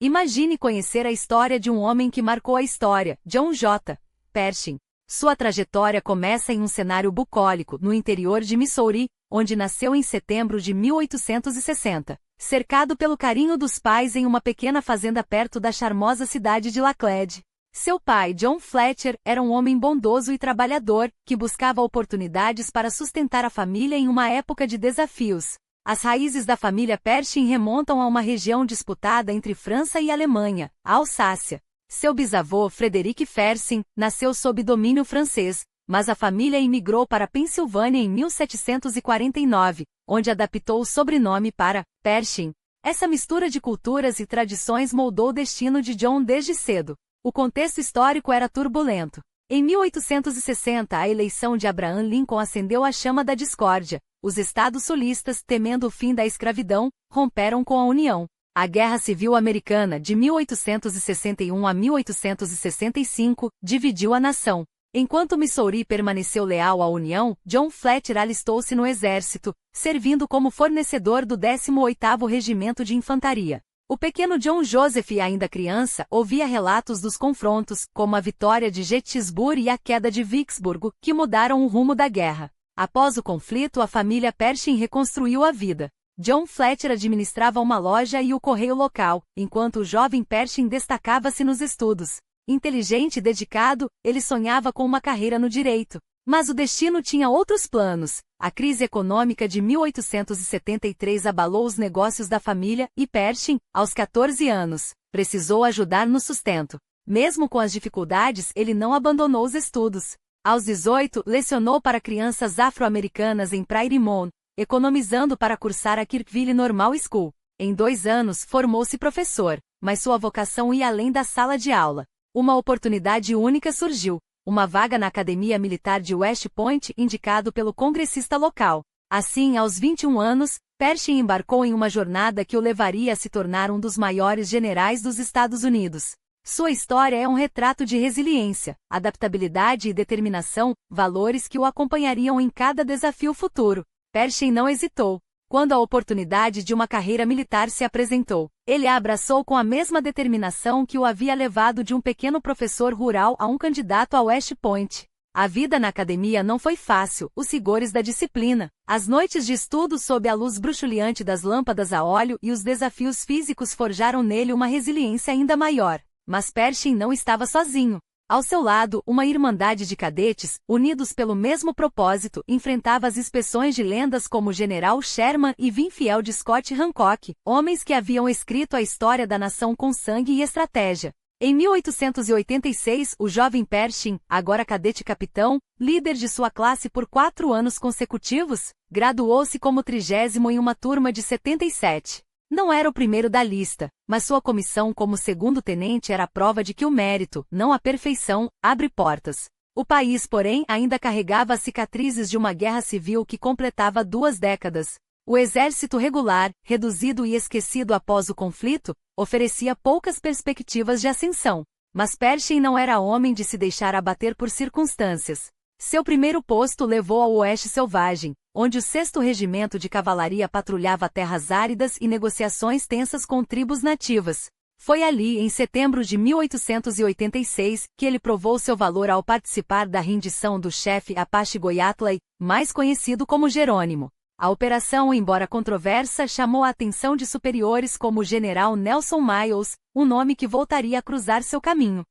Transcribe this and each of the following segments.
Imagine conhecer a história de um homem que marcou a história, John J. Pershing. Sua trajetória começa em um cenário bucólico, no interior de Missouri, onde nasceu em setembro de 1860, cercado pelo carinho dos pais em uma pequena fazenda perto da charmosa cidade de Laclede. Seu pai, John Fletcher, era um homem bondoso e trabalhador, que buscava oportunidades para sustentar a família em uma época de desafios. As raízes da família Pershing remontam a uma região disputada entre França e Alemanha, a Alsácia. Seu bisavô, Frederic Fersen, nasceu sob domínio francês, mas a família imigrou para a Pensilvânia em 1749, onde adaptou o sobrenome para Pershing. Essa mistura de culturas e tradições moldou o destino de John desde cedo. O contexto histórico era turbulento. Em 1860, a eleição de Abraham Lincoln acendeu a chama da discórdia. Os estados sulistas, temendo o fim da escravidão, romperam com a União. A Guerra Civil Americana, de 1861 a 1865, dividiu a nação. Enquanto Missouri permaneceu leal à União, John Fletcher alistou-se no exército, servindo como fornecedor do 18º Regimento de Infantaria. O pequeno John Joseph, ainda criança, ouvia relatos dos confrontos, como a vitória de Gettysburg e a queda de Vicksburg, que mudaram o rumo da guerra. Após o conflito, a família Pershing reconstruiu a vida. John Fletcher administrava uma loja e o correio local, enquanto o jovem Pershing destacava-se nos estudos. Inteligente e dedicado, ele sonhava com uma carreira no direito. Mas o destino tinha outros planos. A crise econômica de 1873 abalou os negócios da família e Pershing, aos 14 anos, precisou ajudar no sustento. Mesmo com as dificuldades, ele não abandonou os estudos. Aos 18, lecionou para crianças afro-americanas em Prairie Mound, economizando para cursar a Kirkville Normal School. Em 2 anos, formou-se professor, mas sua vocação ia além da sala de aula. Uma oportunidade única surgiu. Uma vaga na Academia Militar de West Point, indicado pelo congressista local. Assim, aos 21 anos, Pershing embarcou em uma jornada que o levaria a se tornar um dos maiores generais dos Estados Unidos. Sua história é um retrato de resiliência, adaptabilidade e determinação, valores que o acompanhariam em cada desafio futuro. Pershing não hesitou. Quando a oportunidade de uma carreira militar se apresentou, ele a abraçou com a mesma determinação que o havia levado de um pequeno professor rural a um candidato a West Point. A vida na academia não foi fácil, os rigores da disciplina, as noites de estudo sob a luz bruxuleante das lâmpadas a óleo e os desafios físicos forjaram nele uma resiliência ainda maior. Mas Pershing não estava sozinho. Ao seu lado, uma irmandade de cadetes, unidos pelo mesmo propósito, enfrentava as inspeções de lendas como o General Sherman e Winfield de Scott Hancock, homens que haviam escrito a história da nação com sangue e estratégia. Em 1886, o jovem Pershing, agora cadete-capitão, líder de sua classe por 4 anos consecutivos, graduou-se como 30º em uma turma de 77. Não era o primeiro da lista, mas sua comissão como segundo-tenente era a prova de que o mérito, não a perfeição, abre portas. O país, porém, ainda carregava as cicatrizes de uma guerra civil que completava 2 décadas. O exército regular, reduzido e esquecido após o conflito, oferecia poucas perspectivas de ascensão. Mas Pershing não era homem de se deixar abater por circunstâncias. Seu primeiro posto levou ao Oeste Selvagem, onde o 6º Regimento de Cavalaria patrulhava terras áridas e negociações tensas com tribos nativas. Foi ali, em setembro de 1886, que ele provou seu valor ao participar da rendição do chefe Apache Goyatley, mais conhecido como Jerônimo. A operação, embora controversa, chamou a atenção de superiores como o general Nelson Miles, um nome que voltaria a cruzar seu caminho.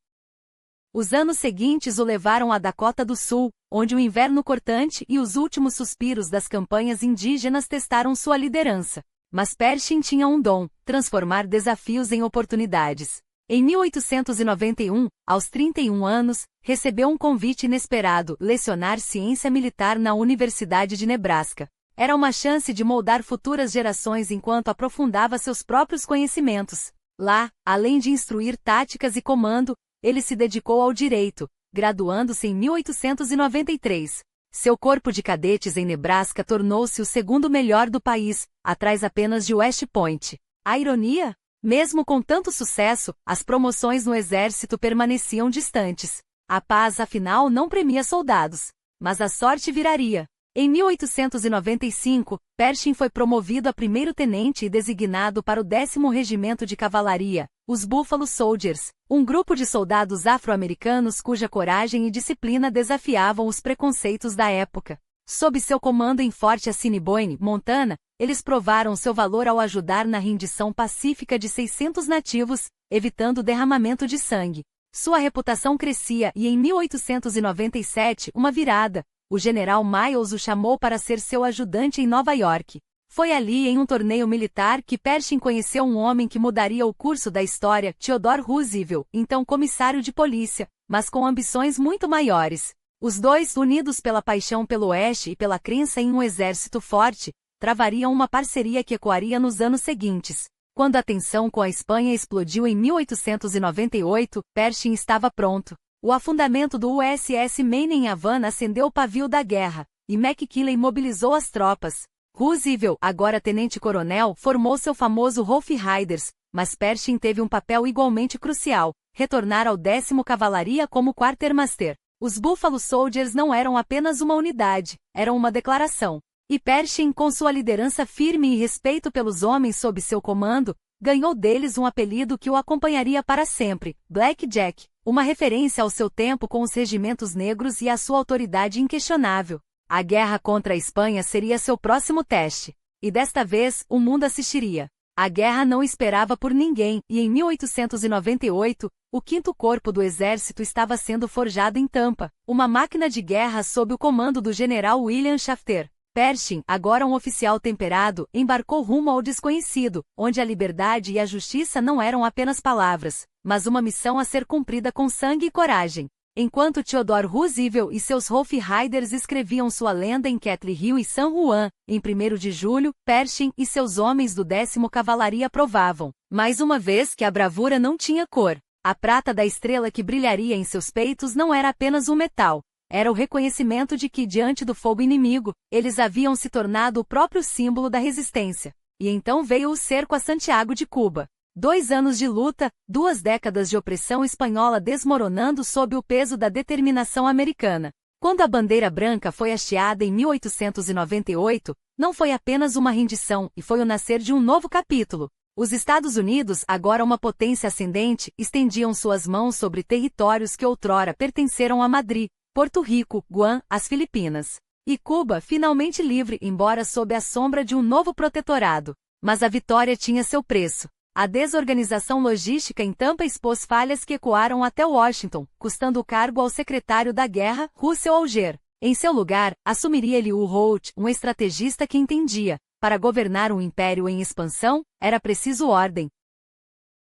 Os anos seguintes o levaram a Dakota do Sul, onde o inverno cortante e os últimos suspiros das campanhas indígenas testaram sua liderança. Mas Pershing tinha um dom: transformar desafios em oportunidades. Em 1891, aos 31 anos, recebeu um convite inesperado: lecionar ciência militar na Universidade de Nebraska. Era uma chance de moldar futuras gerações enquanto aprofundava seus próprios conhecimentos. Lá, além de instruir táticas e comando, ele se dedicou ao direito, graduando-se em 1893. Seu corpo de cadetes em Nebraska tornou-se o 2º melhor do país, atrás apenas de West Point. A ironia? Mesmo com tanto sucesso, as promoções no exército permaneciam distantes. A paz, afinal, não premia soldados. Mas a sorte viraria. Em 1895, Pershing foi promovido a primeiro-tenente e designado para o 10º Regimento de Cavalaria, os Buffalo Soldiers, um grupo de soldados afro-americanos cuja coragem e disciplina desafiavam os preconceitos da época. Sob seu comando em Fort Assiniboine, Montana, eles provaram seu valor ao ajudar na rendição pacífica de 600 nativos, evitando o derramamento de sangue. Sua reputação crescia e em 1897, uma virada, o general Miles o chamou para ser seu ajudante em Nova York. Foi ali em um torneio militar que Pershing conheceu um homem que mudaria o curso da história, Theodore Roosevelt, então comissário de polícia, mas com ambições muito maiores. Os dois, unidos pela paixão pelo Oeste e pela crença em um exército forte, travariam uma parceria que ecoaria nos anos seguintes. Quando a tensão com a Espanha explodiu em 1898, Pershing estava pronto. O afundamento do USS Maine em Havana acendeu o pavio da guerra, e McKinley mobilizou as tropas. Roosevelt, agora tenente-coronel, formou seu famoso Rough Riders, mas Pershing teve um papel igualmente crucial, retornar ao 10º Cavalaria como quartermaster. Os Buffalo Soldiers não eram apenas uma unidade, eram uma declaração. E Pershing, com sua liderança firme e respeito pelos homens sob seu comando, ganhou deles um apelido que o acompanharia para sempre, Black Jack, uma referência ao seu tempo com os regimentos negros e à sua autoridade inquestionável. A guerra contra a Espanha seria seu próximo teste. E desta vez, o mundo assistiria. A guerra não esperava por ninguém, e em 1898, o 5º Corpo do Exército estava sendo forjado em Tampa, uma máquina de guerra sob o comando do general William Shafter. Pershing, agora um oficial temperado, embarcou rumo ao desconhecido, onde a liberdade e a justiça não eram apenas palavras, mas uma missão a ser cumprida com sangue e coragem. Enquanto Theodore Roosevelt e seus Rough Riders escreviam sua lenda em Kettle Hill e San Juan, em 1º de julho, Pershing e seus homens do 10º Cavalaria provavam, mais uma vez, que a bravura não tinha cor. A prata da estrela que brilharia em seus peitos não era apenas um metal. Era o reconhecimento de que, diante do fogo inimigo, eles haviam se tornado o próprio símbolo da resistência. E então veio o cerco a Santiago de Cuba. 2 anos de luta, 2 décadas de opressão espanhola desmoronando sob o peso da determinação americana. Quando a bandeira branca foi hasteada em 1898, não foi apenas uma rendição, e foi o nascer de um novo capítulo. Os Estados Unidos, agora uma potência ascendente, estendiam suas mãos sobre territórios que outrora pertenceram a Madrid, Porto Rico, Guam, as Filipinas. E Cuba, finalmente livre, embora sob a sombra de um novo protetorado. Mas a vitória tinha seu preço. A desorganização logística em Tampa expôs falhas que ecoaram até Washington, custando o cargo ao secretário da guerra, Russell Alger. Em seu lugar, assumiria Elihu Root, um estrategista que entendia, para governar um império em expansão, era preciso ordem.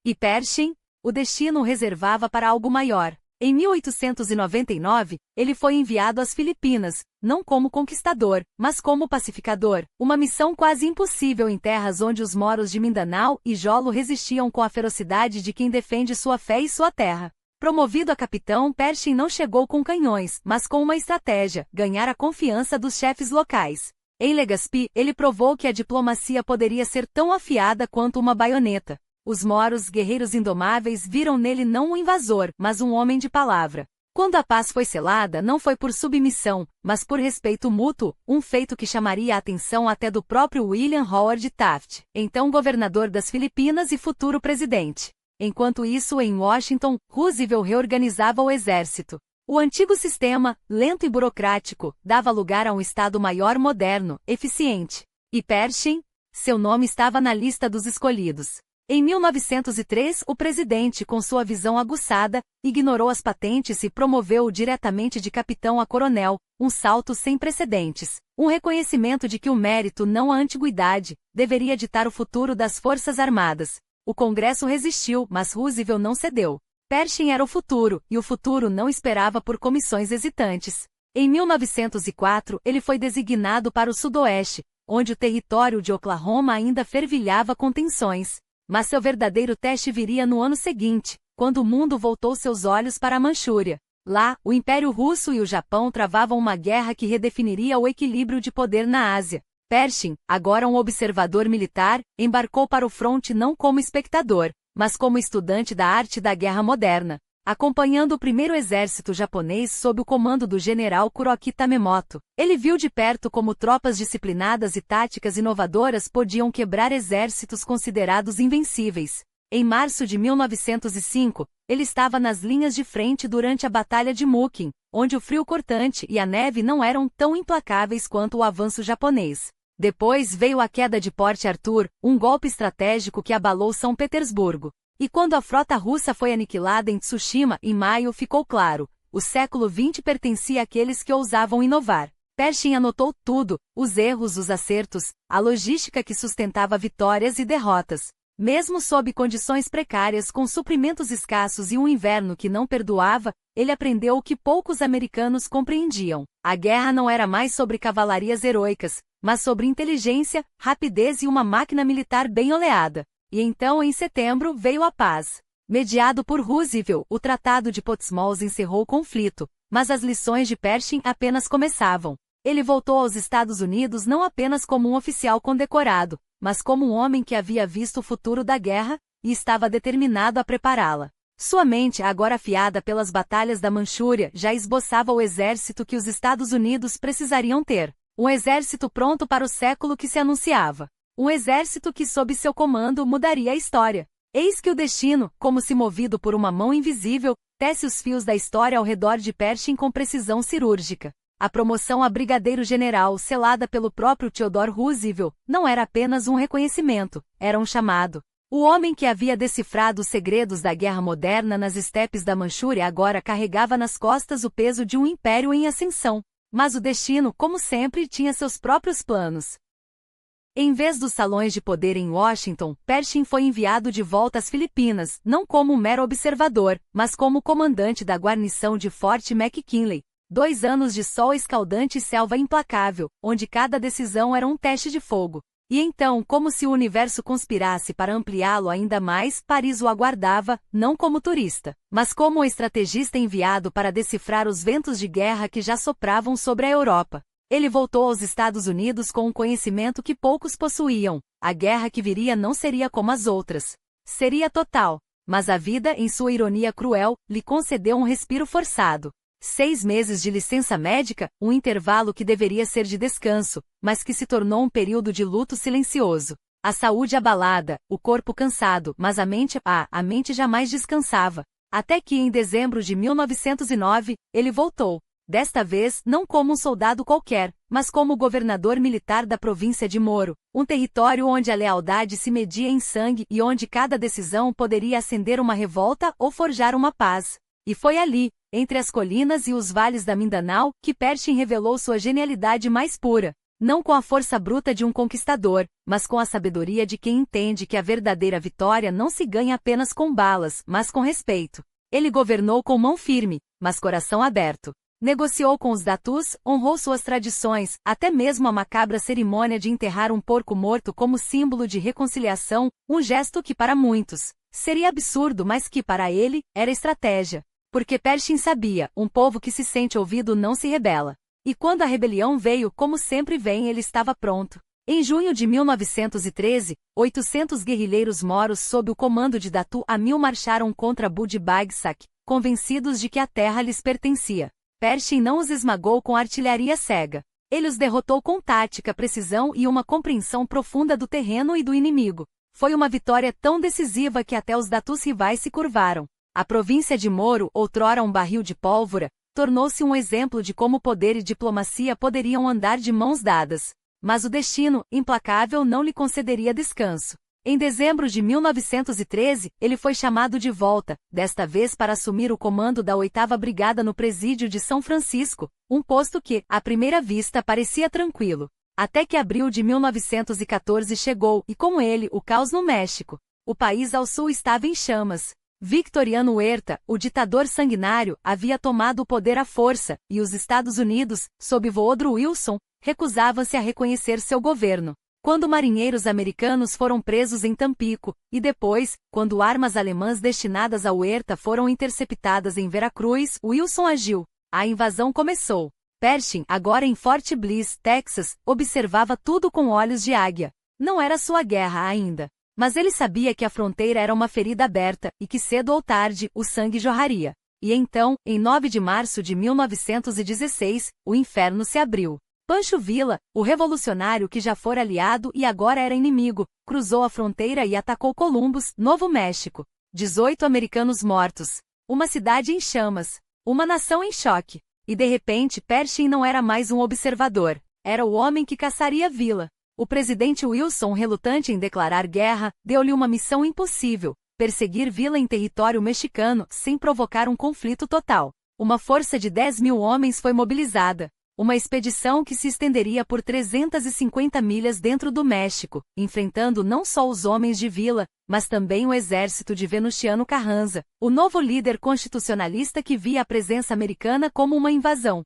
E Pershing? O destino o reservava para algo maior. Em 1899, ele foi enviado às Filipinas, não como conquistador, mas como pacificador, uma missão quase impossível em terras onde os moros de Mindanao e Jolo resistiam com a ferocidade de quem defende sua fé e sua terra. Promovido a capitão, Pershing não chegou com canhões, mas com uma estratégia, ganhar a confiança dos chefes locais. Em Legazpi, ele provou que a diplomacia poderia ser tão afiada quanto uma baioneta. Os moros, guerreiros indomáveis, viram nele não um invasor, mas um homem de palavra. Quando a paz foi selada, não foi por submissão, mas por respeito mútuo, um feito que chamaria a atenção até do próprio William Howard Taft, então governador das Filipinas e futuro presidente. Enquanto isso, em Washington, Roosevelt reorganizava o exército. O antigo sistema, lento e burocrático, dava lugar a um Estado-Maior moderno, eficiente. E Pershing? Seu nome estava na lista dos escolhidos. Em 1903, o presidente, com sua visão aguçada, ignorou as patentes e promoveu-o diretamente de capitão a coronel, um salto sem precedentes. Um reconhecimento de que o mérito, não a antiguidade, deveria ditar o futuro das Forças Armadas. O Congresso resistiu, mas Roosevelt não cedeu. Pershing era o futuro, e o futuro não esperava por comissões hesitantes. Em 1904, ele foi designado para o Sudoeste, onde o território de Oklahoma ainda fervilhava com tensões. Mas seu verdadeiro teste viria no ano seguinte, quando o mundo voltou seus olhos para a Manchúria. Lá, o Império Russo e o Japão travavam uma guerra que redefiniria o equilíbrio de poder na Ásia. Pershing, agora um observador militar, embarcou para o fronte não como espectador, mas como estudante da arte da guerra moderna. acompanhando o primeiro exército japonês sob o comando do general Kuroki Tamemoto. Ele viu de perto como tropas disciplinadas e táticas inovadoras podiam quebrar exércitos considerados invencíveis. Em março de 1905, ele estava nas linhas de frente durante a Batalha de Mukin, onde o frio cortante e a neve não eram tão implacáveis quanto o avanço japonês. Depois veio a queda de Port Arthur, um golpe estratégico que abalou São Petersburgo. E quando a frota russa foi aniquilada em Tsushima em maio, ficou claro: o século XX pertencia àqueles que ousavam inovar. Pershing anotou tudo: os erros, os acertos, a logística que sustentava vitórias e derrotas. Mesmo sob condições precárias, com suprimentos escassos e um inverno que não perdoava, ele aprendeu o que poucos americanos compreendiam. A guerra não era mais sobre cavalarias heroicas, mas sobre inteligência, rapidez e uma máquina militar bem oleada. E então, em setembro, veio a paz. Mediado por Roosevelt, o Tratado de Portsmouth encerrou o conflito, mas as lições de Pershing apenas começavam. Ele voltou aos Estados Unidos não apenas como um oficial condecorado, mas como um homem que havia visto o futuro da guerra e estava determinado a prepará-la. Sua mente, agora afiada pelas batalhas da Manchúria, já esboçava o exército que os Estados Unidos precisariam ter. Um exército pronto para o século que se anunciava. Um exército que, sob seu comando, mudaria a história. Eis que o destino, como se movido por uma mão invisível, tece os fios da história ao redor de Pershing com precisão cirúrgica. A promoção a brigadeiro-general, selada pelo próprio Theodore Roosevelt, não era apenas um reconhecimento, era um chamado. O homem que havia decifrado os segredos da guerra moderna nas estepes da Manchúria agora carregava nas costas o peso de um império em ascensão. Mas o destino, como sempre, tinha seus próprios planos. Em vez dos salões de poder em Washington, Pershing foi enviado de volta às Filipinas, não como um mero observador, mas como comandante da guarnição de Fort McKinley. 2 anos de sol escaldante e selva implacável, onde cada decisão era um teste de fogo. E então, como se o universo conspirasse para ampliá-lo ainda mais, Paris o aguardava, não como turista, mas como um estrategista enviado para decifrar os ventos de guerra que já sopravam sobre a Europa. Ele voltou aos Estados Unidos com um conhecimento que poucos possuíam: a guerra que viria não seria como as outras. Seria total. Mas a vida, em sua ironia cruel, lhe concedeu um respiro forçado. 6 meses de licença médica, um intervalo que deveria ser de descanso, mas que se tornou um período de luto silencioso. A saúde abalada, o corpo cansado, mas a mente jamais descansava. Até que em dezembro de 1909, ele voltou. Desta vez, não como um soldado qualquer, mas como governador militar da província de Moro, um território onde a lealdade se media em sangue e onde cada decisão poderia acender uma revolta ou forjar uma paz. E foi ali, entre as colinas e os vales da Mindanao, que Pershing revelou sua genialidade mais pura. Não com a força bruta de um conquistador, mas com a sabedoria de quem entende que a verdadeira vitória não se ganha apenas com balas, mas com respeito. Ele governou com mão firme, mas coração aberto. Negociou com os datus, honrou suas tradições, até mesmo a macabra cerimônia de enterrar um porco morto como símbolo de reconciliação, um gesto que para muitos seria absurdo, mas que para ele era estratégia. Porque Pershing sabia: um povo que se sente ouvido não se rebela. E quando a rebelião veio, como sempre vem, ele estava pronto. Em junho de 1913, 800 guerrilheiros moros sob o comando de Datu Amil marcharam contra Bud Bagsak, convencidos de que a terra lhes pertencia. Pershing não os esmagou com artilharia cega. Ele os derrotou com tática, precisão e uma compreensão profunda do terreno e do inimigo. Foi uma vitória tão decisiva que até os datus rivais se curvaram. A província de Moro, outrora um barril de pólvora, tornou-se um exemplo de como poder e diplomacia poderiam andar de mãos dadas. Mas o destino, implacável, não lhe concederia descanso. Em dezembro de 1913, ele foi chamado de volta, desta vez para assumir o comando da 8ª Brigada no Presídio de São Francisco, um posto que, à primeira vista, parecia tranquilo. Até que abril de 1914 chegou, e com ele, o caos no México. O país ao sul estava em chamas. Victoriano Huerta, o ditador sanguinário, havia tomado o poder à força, e os Estados Unidos, sob Woodrow Wilson, recusavam-se a reconhecer seu governo. Quando marinheiros americanos foram presos em Tampico, e depois, quando armas alemãs destinadas a Huerta foram interceptadas em Veracruz, Wilson agiu. A invasão começou. Pershing, agora em Fort Bliss, Texas, observava tudo com olhos de águia. Não era sua guerra ainda. Mas ele sabia que a fronteira era uma ferida aberta, e que cedo ou tarde, o sangue jorraria. E então, em 9 de março de 1916, o inferno se abriu. Pancho Villa, o revolucionário que já fora aliado e agora era inimigo, cruzou a fronteira e atacou Columbus, Novo México. 18 americanos mortos. Uma cidade em chamas. Uma nação em choque. E de repente Pershing não era mais um observador. Era o homem que caçaria Villa. O presidente Wilson, relutante em declarar guerra, deu-lhe uma missão impossível: perseguir Villa em território mexicano, sem provocar um conflito total. Uma força de 10.000 homens foi mobilizada. Uma expedição que se estenderia por 350 milhas dentro do México, enfrentando não só os homens de Villa, mas também o exército de Venustiano Carranza, o novo líder constitucionalista que via a presença americana como uma invasão.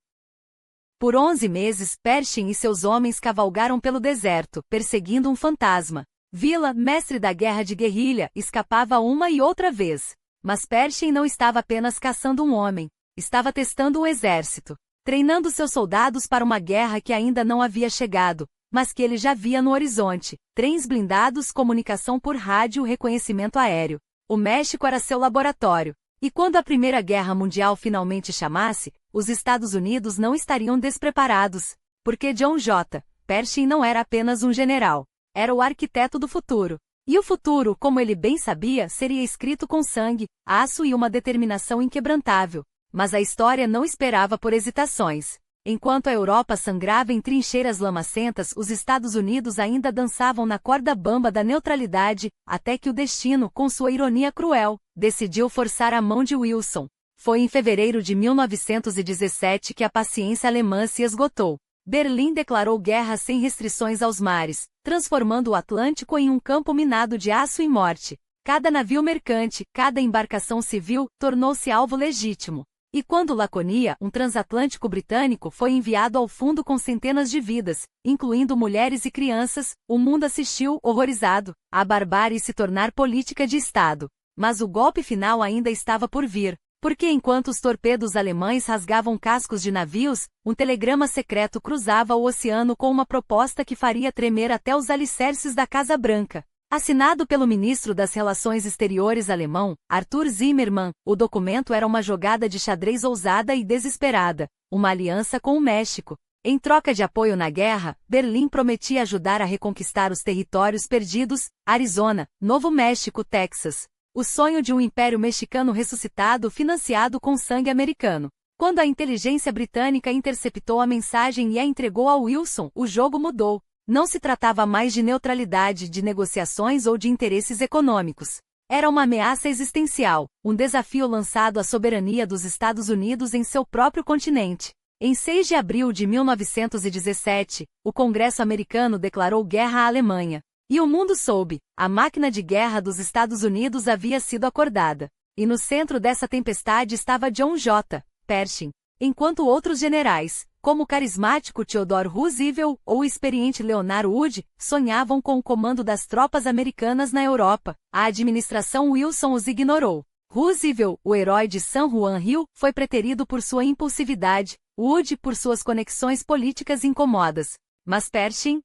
Por 11 meses, Pershing e seus homens cavalgaram pelo deserto, perseguindo um fantasma. Villa, mestre da guerra de guerrilha, escapava uma e outra vez. Mas Pershing não estava apenas caçando um homem, estava testando um exército, treinando seus soldados para uma guerra que ainda não havia chegado, mas que ele já via no horizonte: trens blindados, comunicação por rádio, reconhecimento aéreo. O México era seu laboratório. E quando a Primeira Guerra Mundial finalmente chamasse, os Estados Unidos não estariam despreparados. Porque John J. Pershing não era apenas um general. Era o arquiteto do futuro. E o futuro, como ele bem sabia, seria escrito com sangue, aço e uma determinação inquebrantável. Mas a história não esperava por hesitações. Enquanto a Europa sangrava em trincheiras lamacentas, os Estados Unidos ainda dançavam na corda bamba da neutralidade, até que o destino, com sua ironia cruel, decidiu forçar a mão de Wilson. Foi em fevereiro de 1917 que a paciência alemã se esgotou. Berlim declarou guerra sem restrições aos mares, transformando o Atlântico em um campo minado de aço e morte. Cada navio mercante, cada embarcação civil, tornou-se alvo legítimo. E quando Laconia, um transatlântico britânico, foi enviado ao fundo com centenas de vidas, incluindo mulheres e crianças, o mundo assistiu, horrorizado, à barbárie se tornar política de Estado. Mas o golpe final ainda estava por vir, porque enquanto os torpedos alemães rasgavam cascos de navios, um telegrama secreto cruzava o oceano com uma proposta que faria tremer até os alicerces da Casa Branca. Assinado pelo ministro das Relações Exteriores alemão, Arthur Zimmermann, o documento era uma jogada de xadrez ousada e desesperada, uma aliança com o México. Em troca de apoio na guerra, Berlim prometia ajudar a reconquistar os territórios perdidos: Arizona, Novo México, Texas. O sonho de um império mexicano ressuscitado, financiado com sangue americano. Quando a inteligência britânica interceptou a mensagem e a entregou a Wilson, o jogo mudou. Não se tratava mais de neutralidade, de negociações ou de interesses econômicos. Era uma ameaça existencial, um desafio lançado à soberania dos Estados Unidos em seu próprio continente. Em 6 de abril de 1917, o Congresso americano declarou guerra à Alemanha. E o mundo soube: a máquina de guerra dos Estados Unidos havia sido acordada. E no centro dessa tempestade estava John J. Pershing, enquanto outros generais, como o carismático Theodore Roosevelt ou o experiente Leonard Wood, sonhavam com o comando das tropas americanas na Europa. A administração Wilson os ignorou. Roosevelt, o herói de San Juan Hill, foi preterido por sua impulsividade, Wood por suas conexões políticas incômodas. Mas Pershing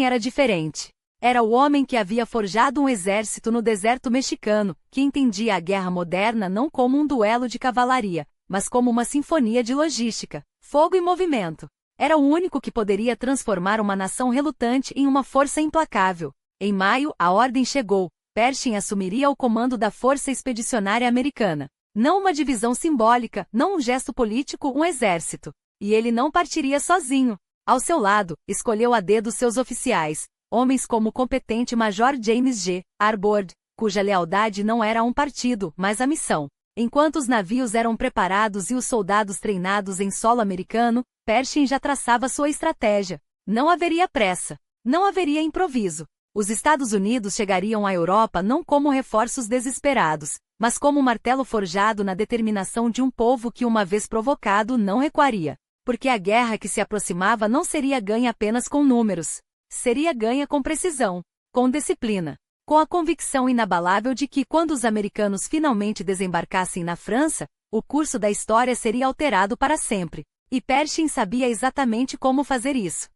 era diferente. Era o homem que havia forjado um exército no deserto mexicano, que entendia a guerra moderna não como um duelo de cavalaria, mas como uma sinfonia de logística, fogo e movimento. Era o único que poderia transformar uma nação relutante em uma força implacável. Em maio, a ordem chegou: Pershing assumiria o comando da Força Expedicionária Americana. Não uma divisão simbólica, não um gesto político, um exército. E ele não partiria sozinho. Ao seu lado, escolheu a dedo seus oficiais, homens como o competente Major James G. Arbord, cuja lealdade não era a um partido, mas à missão. Enquanto os navios eram preparados e os soldados treinados em solo americano, Pershing já traçava sua estratégia. Não haveria pressa. Não haveria improviso. Os Estados Unidos chegariam à Europa não como reforços desesperados, mas como um martelo forjado na determinação de um povo que, uma vez provocado, não recuaria. Porque a guerra que se aproximava não seria ganha apenas com números. Seria ganha com precisão, com disciplina. Com a convicção inabalável de que, quando os americanos finalmente desembarcassem na França, o curso da história seria alterado para sempre. E Pershing sabia exatamente como fazer isso.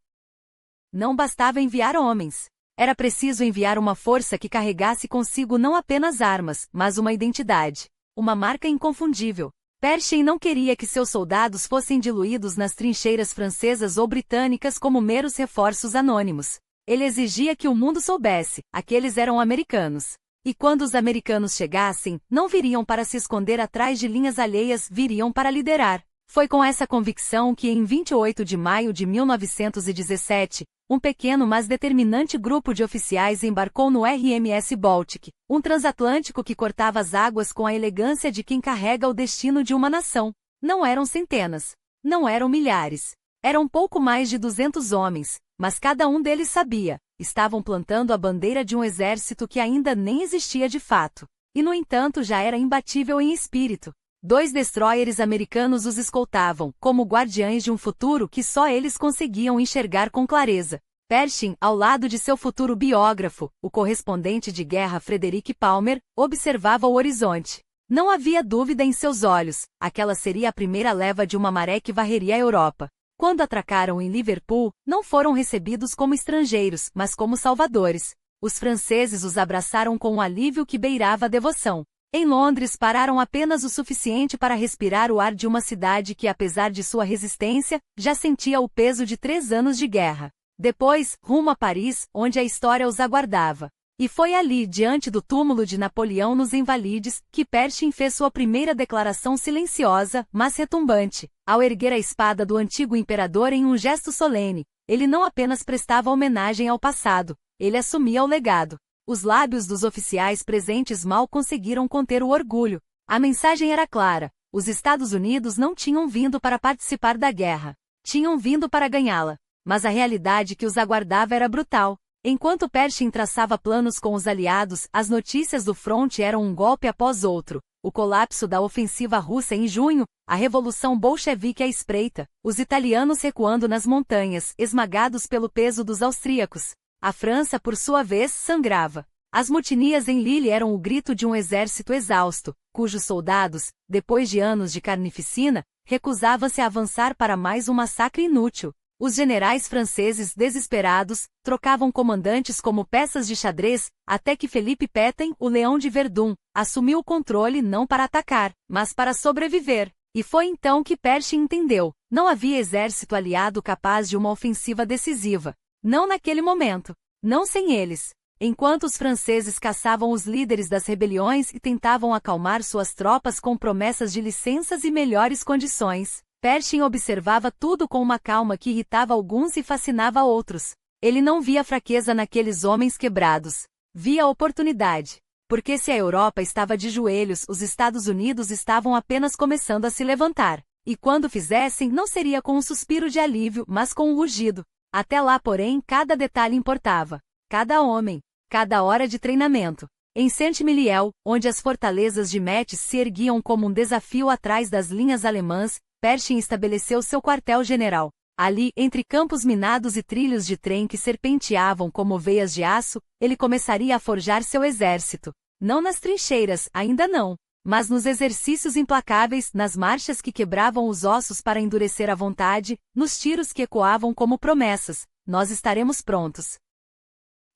Não bastava enviar homens. Era preciso enviar uma força que carregasse consigo não apenas armas, mas uma identidade. Uma marca inconfundível. Pershing não queria que seus soldados fossem diluídos nas trincheiras francesas ou britânicas como meros reforços anônimos. Ele exigia que o mundo soubesse, aqueles eram americanos. E quando os americanos chegassem, não viriam para se esconder atrás de linhas alheias, viriam para liderar. Foi com essa convicção que em 28 de maio de 1917, um pequeno mas determinante grupo de oficiais embarcou no RMS Baltic, um transatlântico que cortava as águas com a elegância de quem carrega o destino de uma nação. Não eram centenas. Não eram milhares. Eram pouco mais de 200 homens, mas cada um deles sabia, estavam plantando a bandeira de um exército que ainda nem existia de fato. E no entanto já era imbatível em espírito. 2 destroyers americanos os escoltavam, como guardiães de um futuro que só eles conseguiam enxergar com clareza. Pershing, ao lado de seu futuro biógrafo, o correspondente de guerra Frederick Palmer, observava o horizonte. Não havia dúvida em seus olhos, aquela seria a primeira leva de uma maré que varreria a Europa. Quando atracaram em Liverpool, não foram recebidos como estrangeiros, mas como salvadores. Os franceses os abraçaram com um alívio que beirava a devoção. Em Londres pararam apenas o suficiente para respirar o ar de uma cidade que, apesar de sua resistência, já sentia o peso de 3 anos de guerra. Depois, rumo a Paris, onde a história os aguardava. E foi ali, diante do túmulo de Napoleão nos Invalides, que Pershing fez sua primeira declaração silenciosa, mas retumbante. Ao erguer a espada do antigo imperador em um gesto solene, ele não apenas prestava homenagem ao passado, ele assumia o legado. Os lábios dos oficiais presentes mal conseguiram conter o orgulho. A mensagem era clara: os Estados Unidos não tinham vindo para participar da guerra. Tinham vindo para ganhá-la. Mas a realidade que os aguardava era brutal. Enquanto Pershing traçava planos com os aliados, as notícias do fronte eram um golpe após outro. O colapso da ofensiva russa em junho, a revolução bolchevique à espreita, os italianos recuando nas montanhas, esmagados pelo peso dos austríacos. A França, por sua vez, sangrava. As mutinias em Lille eram o grito de um exército exausto, cujos soldados, depois de anos de carnificina, recusavam-se a avançar para mais um massacre inútil. Os generais franceses, desesperados, trocavam comandantes como peças de xadrez, até que Philippe Pétain, o Leão de Verdun, assumiu o controle não para atacar, mas para sobreviver. E foi então que Pershing entendeu: não havia exército aliado capaz de uma ofensiva decisiva. Não naquele momento. Não sem eles. Enquanto os franceses caçavam os líderes das rebeliões e tentavam acalmar suas tropas com promessas de licenças e melhores condições, Pershing observava tudo com uma calma que irritava alguns e fascinava outros. Ele não via fraqueza naqueles homens quebrados. Via oportunidade. Porque se a Europa estava de joelhos, os Estados Unidos estavam apenas começando a se levantar. E quando fizessem, não seria com um suspiro de alívio, mas com um rugido. Até lá, porém, cada detalhe importava. Cada homem. Cada hora de treinamento. Em Saint-Mihiel, onde as fortalezas de Metz se erguiam como um desafio atrás das linhas alemãs, Pershing estabeleceu seu quartel-general. Ali, entre campos minados e trilhos de trem que serpenteavam como veias de aço, ele começaria a forjar seu exército. Não nas trincheiras, ainda não. Mas nos exercícios implacáveis, nas marchas que quebravam os ossos para endurecer a vontade, nos tiros que ecoavam como promessas: nós estaremos prontos.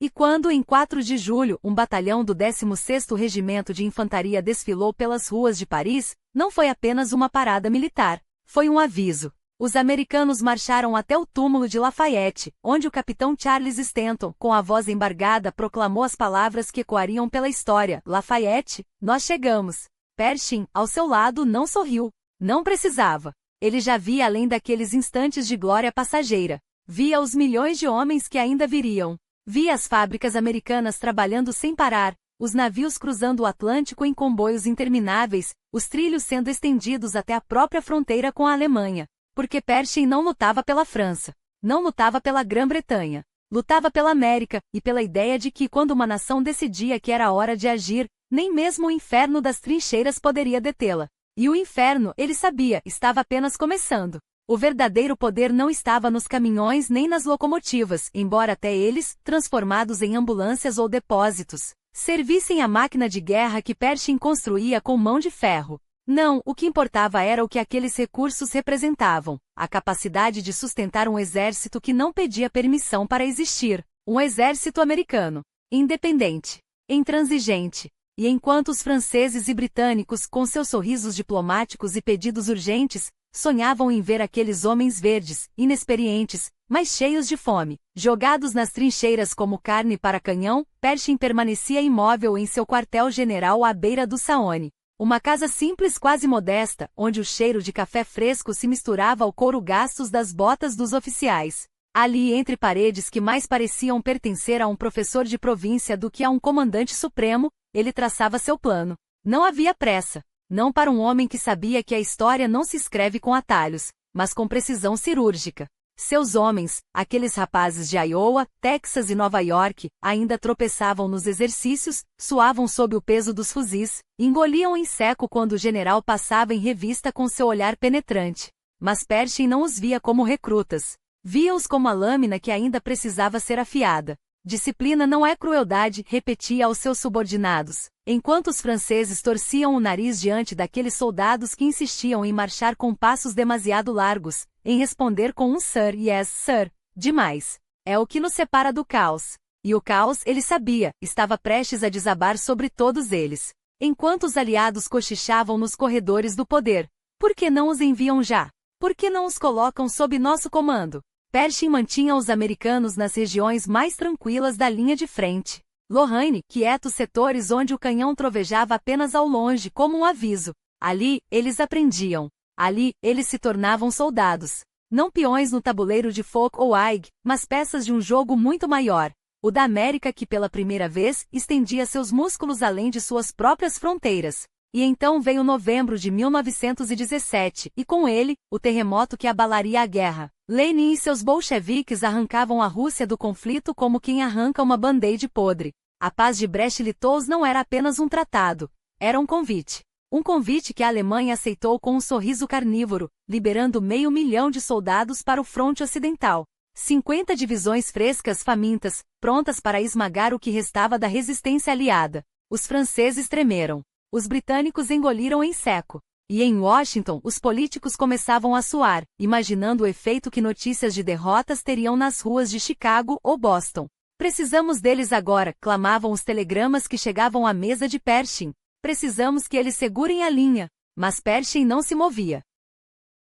E quando, em 4 de julho, um batalhão do 16º Regimento de Infantaria desfilou pelas ruas de Paris, não foi apenas uma parada militar, foi um aviso. Os americanos marcharam até o túmulo de Lafayette, onde o capitão Charles Stanton, com a voz embargada, proclamou as palavras que ecoariam pela história: Lafayette, nós chegamos. Pershing, ao seu lado, não sorriu. Não precisava. Ele já via além daqueles instantes de glória passageira. Via os milhões de homens que ainda viriam. Via as fábricas americanas trabalhando sem parar, os navios cruzando o Atlântico em comboios intermináveis, os trilhos sendo estendidos até a própria fronteira com a Alemanha. Porque Pershing não lutava pela França. Não lutava pela Grã-Bretanha. Lutava pela América, e pela ideia de que quando uma nação decidia que era hora de agir, nem mesmo o inferno das trincheiras poderia detê-la. E o inferno, ele sabia, estava apenas começando. O verdadeiro poder não estava nos caminhões nem nas locomotivas, embora até eles, transformados em ambulâncias ou depósitos, servissem à máquina de guerra que Pershing construía com mão de ferro. Não, o que importava era o que aqueles recursos representavam: a capacidade de sustentar um exército que não pedia permissão para existir. Um exército americano, independente, intransigente. E enquanto os franceses e britânicos, com seus sorrisos diplomáticos e pedidos urgentes, sonhavam em ver aqueles homens verdes, inexperientes, mas cheios de fome, jogados nas trincheiras como carne para canhão, Pershing permanecia imóvel em seu quartel-general à beira do Saône. Uma casa simples, quase modesta, onde o cheiro de café fresco se misturava ao couro gastos das botas dos oficiais. Ali, entre paredes que mais pareciam pertencer a um professor de província do que a um comandante supremo, ele traçava seu plano. Não havia pressa. Não para um homem que sabia que a história não se escreve com atalhos, mas com precisão cirúrgica. Seus homens, aqueles rapazes de Iowa, Texas e Nova York, ainda tropeçavam nos exercícios, suavam sob o peso dos fuzis, engoliam em seco quando o general passava em revista com seu olhar penetrante. Mas Pershing não os via como recrutas. Via-os como a lâmina que ainda precisava ser afiada. Disciplina não é crueldade, repetia aos seus subordinados, enquanto os franceses torciam o nariz diante daqueles soldados que insistiam em marchar com passos demasiado largos, em responder com um Sir, yes, sir, demais. É o que nos separa do caos. E o caos, ele sabia, estava prestes a desabar sobre todos eles. Enquanto os aliados cochichavam nos corredores do poder, por que não os enviam já? Por que não os colocam sob nosso comando? Pershing mantinha os americanos nas regiões mais tranquilas da linha de frente. Lorraine, quietos setores onde o canhão trovejava apenas ao longe como um aviso. Ali, eles aprendiam. Ali, eles se tornavam soldados. Não peões no tabuleiro de Folk ou Aig, mas peças de um jogo muito maior. O da América que pela primeira vez estendia seus músculos além de suas próprias fronteiras. E então veio novembro de 1917, e com ele, o terremoto que abalaria a guerra. Lenin e seus bolcheviques arrancavam a Rússia do conflito como quem arranca uma band-aid podre. A paz de Brest-Litovsk não era apenas um tratado, era um convite. Um convite que a Alemanha aceitou com um sorriso carnívoro, liberando 500.000 de soldados para o fronte ocidental. 50 divisões frescas famintas, prontas para esmagar o que restava da resistência aliada. Os franceses tremeram. Os britânicos engoliram em seco. E em Washington, os políticos começavam a suar, imaginando o efeito que notícias de derrotas teriam nas ruas de Chicago ou Boston. Precisamos deles agora, clamavam os telegramas que chegavam à mesa de Pershing. Precisamos que eles segurem a linha. Mas Pershing não se movia.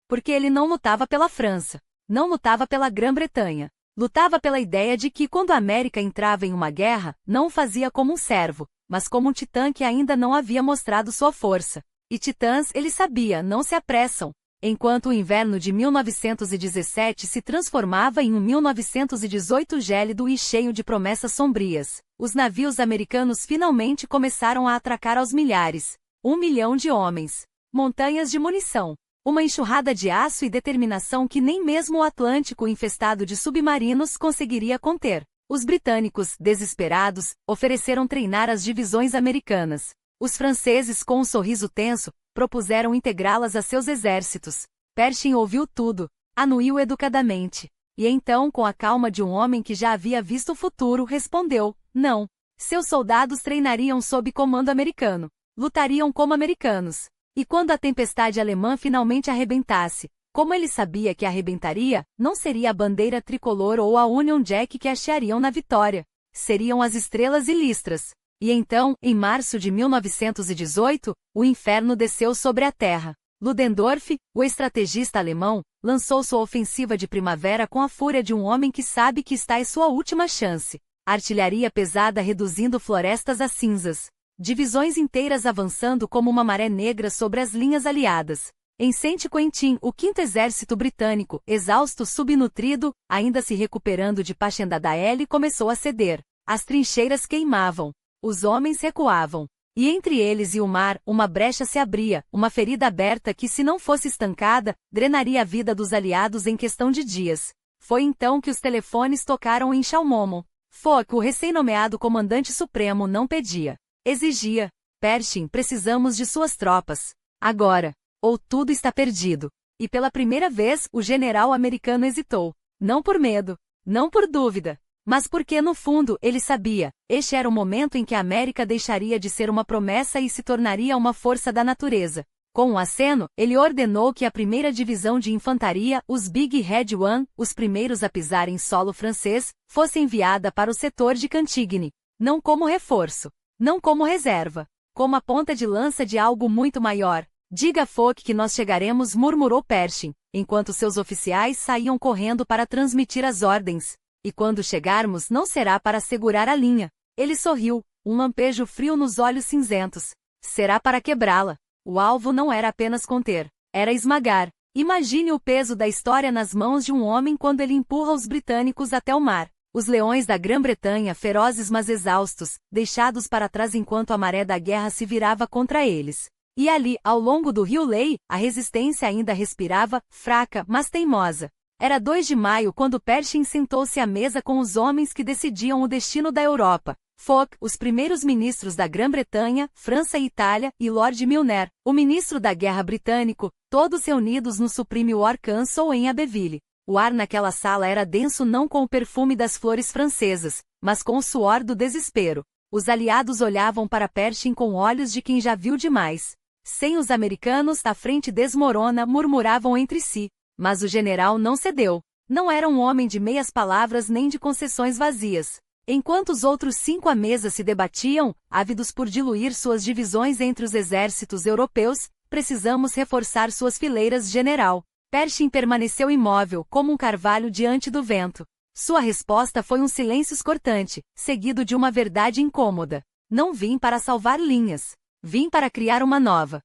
Porque ele não lutava pela França. Não lutava pela Grã-Bretanha. Lutava pela ideia de que, quando a América entrava em uma guerra, não o fazia como um servo, mas como um titã que ainda não havia mostrado sua força. E titãs, ele sabia, não se apressam. Enquanto o inverno de 1917 se transformava em um 1918 gélido e cheio de promessas sombrias, os navios americanos finalmente começaram a atracar aos milhares. 1 milhão de homens. Montanhas de munição. Uma enxurrada de aço e determinação que nem mesmo o Atlântico infestado de submarinos conseguiria conter. Os britânicos, desesperados, ofereceram treinar as divisões americanas. Os franceses, com um sorriso tenso, propuseram integrá-las a seus exércitos. Pershing ouviu tudo, anuiu educadamente. E então, com a calma de um homem que já havia visto o futuro, respondeu, não. Seus soldados treinariam sob comando americano. Lutariam como americanos. E quando a tempestade alemã finalmente arrebentasse, como ele sabia que arrebentaria, não seria a bandeira tricolor ou a Union Jack que acheariam na vitória. Seriam as estrelas e listras. E então, em março de 1918, o inferno desceu sobre a terra. Ludendorff, o estrategista alemão, lançou sua ofensiva de primavera com a fúria de um homem que sabe que está em sua última chance. Artilharia pesada reduzindo florestas a cinzas. Divisões inteiras avançando como uma maré negra sobre as linhas aliadas. Em Saint-Quentin, o 5º Exército Britânico, exausto, subnutrido, ainda se recuperando de Passchendaele, começou a ceder. As trincheiras queimavam. Os homens recuavam. E entre eles e o mar, uma brecha se abria, uma ferida aberta que, se não fosse estancada, drenaria a vida dos aliados em questão de dias. Foi então que os telefones tocaram em Chalmont. Foch, o recém-nomeado comandante supremo, não pedia. Exigia. Pershing, precisamos de suas tropas. Agora. Ou tudo está perdido. E pela primeira vez, o general americano hesitou. Não por medo. Não por dúvida. Mas porque no fundo, ele sabia, este era o momento em que a América deixaria de ser uma promessa e se tornaria uma força da natureza. Com um aceno, ele ordenou que a primeira divisão de infantaria, os Big Red One, os primeiros a pisar em solo francês, fosse enviada para o setor de Cantigny. Não como reforço. Não como reserva. Como a ponta de lança de algo muito maior. Diga a Foch que nós chegaremos, murmurou Pershing, enquanto seus oficiais saíam correndo para transmitir as ordens. E quando chegarmos não será para segurar a linha. Ele sorriu, um lampejo frio nos olhos cinzentos. Será para quebrá-la. O alvo não era apenas conter, era esmagar. Imagine o peso da história nas mãos de um homem quando ele empurra os britânicos até o mar. Os leões da Grã-Bretanha, ferozes mas exaustos, deixados para trás enquanto a maré da guerra se virava contra eles. E ali, ao longo do rio Lei, a resistência ainda respirava, fraca, mas teimosa. Era 2 de maio quando Pershing sentou-se à mesa com os homens que decidiam o destino da Europa. Foch, os primeiros ministros da Grã-Bretanha, França e Itália, e Lord Milner, o ministro da Guerra britânico, todos reunidos no Supreme War Council em Abbeville. O ar naquela sala era denso não com o perfume das flores francesas, mas com o suor do desespero. Os aliados olhavam para Pershing com olhos de quem já viu demais. Sem os americanos, a frente desmorona, murmuravam entre si. Mas o general não cedeu. Não era um homem de meias palavras nem de concessões vazias. Enquanto os outros 5 à mesa se debatiam, ávidos por diluir suas divisões entre os exércitos europeus, precisamos reforçar suas fileiras, general. Pershing permaneceu imóvel, como um carvalho diante do vento. Sua resposta foi um silêncio cortante, seguido de uma verdade incômoda. Não vim para salvar linhas. Vim para criar uma nova.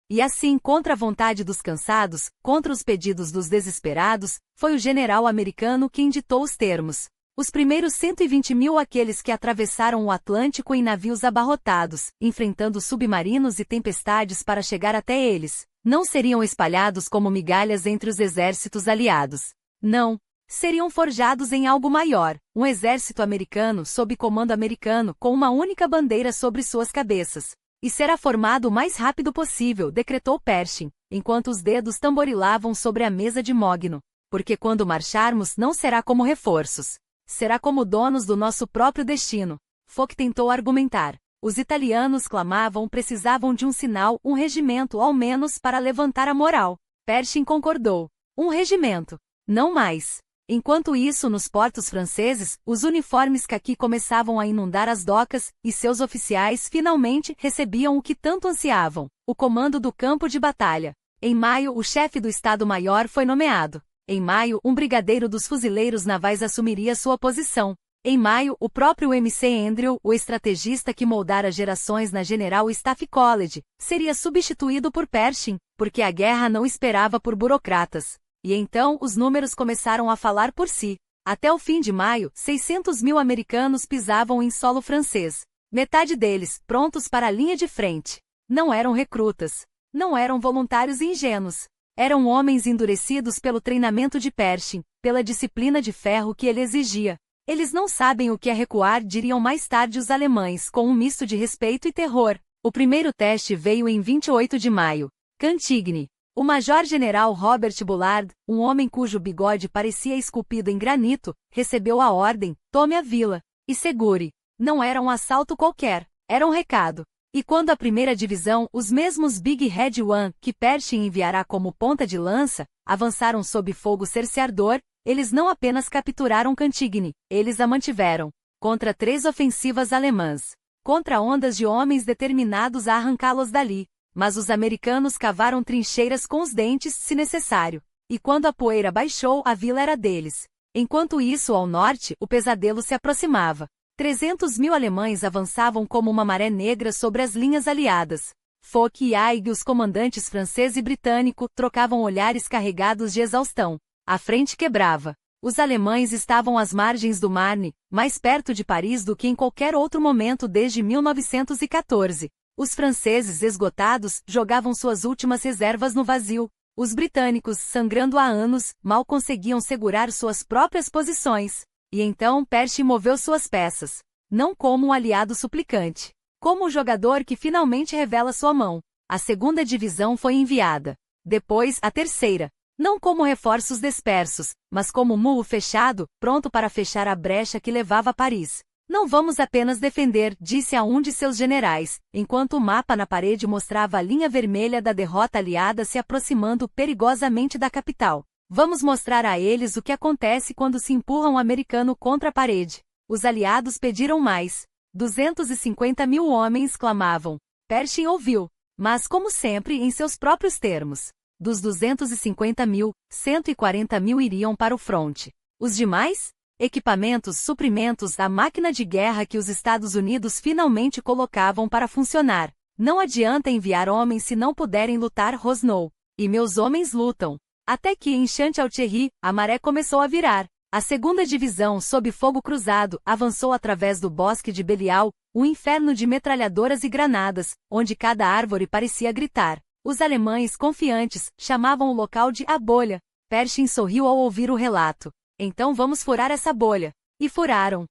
E assim, contra a vontade dos cansados, contra os pedidos dos desesperados, foi o general americano quem ditou os termos. Os primeiros 120.000 aqueles que atravessaram o Atlântico em navios abarrotados, enfrentando submarinos e tempestades para chegar até eles, não seriam espalhados como migalhas entre os exércitos aliados. Não. Seriam forjados em algo maior, um exército americano sob comando americano com uma única bandeira sobre suas cabeças. E será formado o mais rápido possível, decretou Pershing, enquanto os dedos tamborilavam sobre a mesa de mogno. Porque quando marcharmos não será como reforços. Será como donos do nosso próprio destino. Foch tentou argumentar. Os italianos clamavam, precisavam de um sinal, um regimento ao menos para levantar a moral. Pershing concordou. Um regimento. Não mais. Enquanto isso, nos portos franceses, os uniformes caqui começavam a inundar as docas, e seus oficiais finalmente recebiam o que tanto ansiavam, o comando do campo de batalha. Em maio, o chefe do Estado-Maior foi nomeado. Em maio, um brigadeiro dos fuzileiros navais assumiria sua posição. Em maio, o próprio MC Andrew, o estrategista que moldara gerações na General Staff College, seria substituído por Pershing, porque a guerra não esperava por burocratas. E então, os números começaram a falar por si. Até o fim de maio, 600.000 americanos pisavam em solo francês. Metade deles, prontos para a linha de frente. Não eram recrutas. Não eram voluntários ingênuos. Eram homens endurecidos pelo treinamento de Pershing, pela disciplina de ferro que ele exigia. Eles não sabem o que é recuar, diriam mais tarde os alemães, com um misto de respeito e terror. O primeiro teste veio em 28 de maio. Cantigny. O major-general Robert Bullard, um homem cujo bigode parecia esculpido em granito, recebeu a ordem: tome a vila. E segure. Não era um assalto qualquer, era um recado. E quando a primeira divisão, os mesmos Big Red One, que Pershing enviará como ponta de lança, avançaram sob fogo cerceador, eles não apenas capturaram Cantigny, eles a mantiveram. Contra 3 ofensivas alemãs. Contra ondas de homens determinados a arrancá-los dali. Mas os americanos cavaram trincheiras com os dentes, se necessário. E quando a poeira baixou, a vila era deles. Enquanto isso, ao norte, o pesadelo se aproximava. 300.000 alemães avançavam como uma maré negra sobre as linhas aliadas. Foch e Haig, os comandantes francês e britânico, trocavam olhares carregados de exaustão. A frente quebrava. Os alemães estavam às margens do Marne, mais perto de Paris do que em qualquer outro momento desde 1914. Os franceses, esgotados, jogavam suas últimas reservas no vazio. Os britânicos, sangrando há anos, mal conseguiam segurar suas próprias posições. E então Pershing moveu suas peças. Não como um aliado suplicante. Como um jogador que finalmente revela sua mão. A segunda divisão foi enviada. Depois, a terceira. Não como reforços dispersos, mas como mulo fechado, pronto para fechar a brecha que levava a Paris. Não vamos apenas defender, disse a um de seus generais, enquanto o mapa na parede mostrava a linha vermelha da derrota aliada se aproximando perigosamente da capital. Vamos mostrar a eles o que acontece quando se empurra um americano contra a parede. Os aliados pediram mais. 250.000 homens clamavam. Pershing ouviu, mas como sempre em seus próprios termos. Dos 250.000, 140.000 iriam para o fronte. Os demais? Equipamentos, suprimentos, a máquina de guerra que os Estados Unidos finalmente colocavam para funcionar. Não adianta enviar homens se não puderem lutar, rosnou. E meus homens lutam. Até que em Chantilly, a maré começou a virar. A segunda divisão, sob fogo cruzado, avançou através do bosque de Belial, um inferno de metralhadoras e granadas, onde cada árvore parecia gritar. Os alemães, confiantes, chamavam o local de a bolha. Pershing sorriu ao ouvir o relato. Então vamos furar essa bolha. E furaram.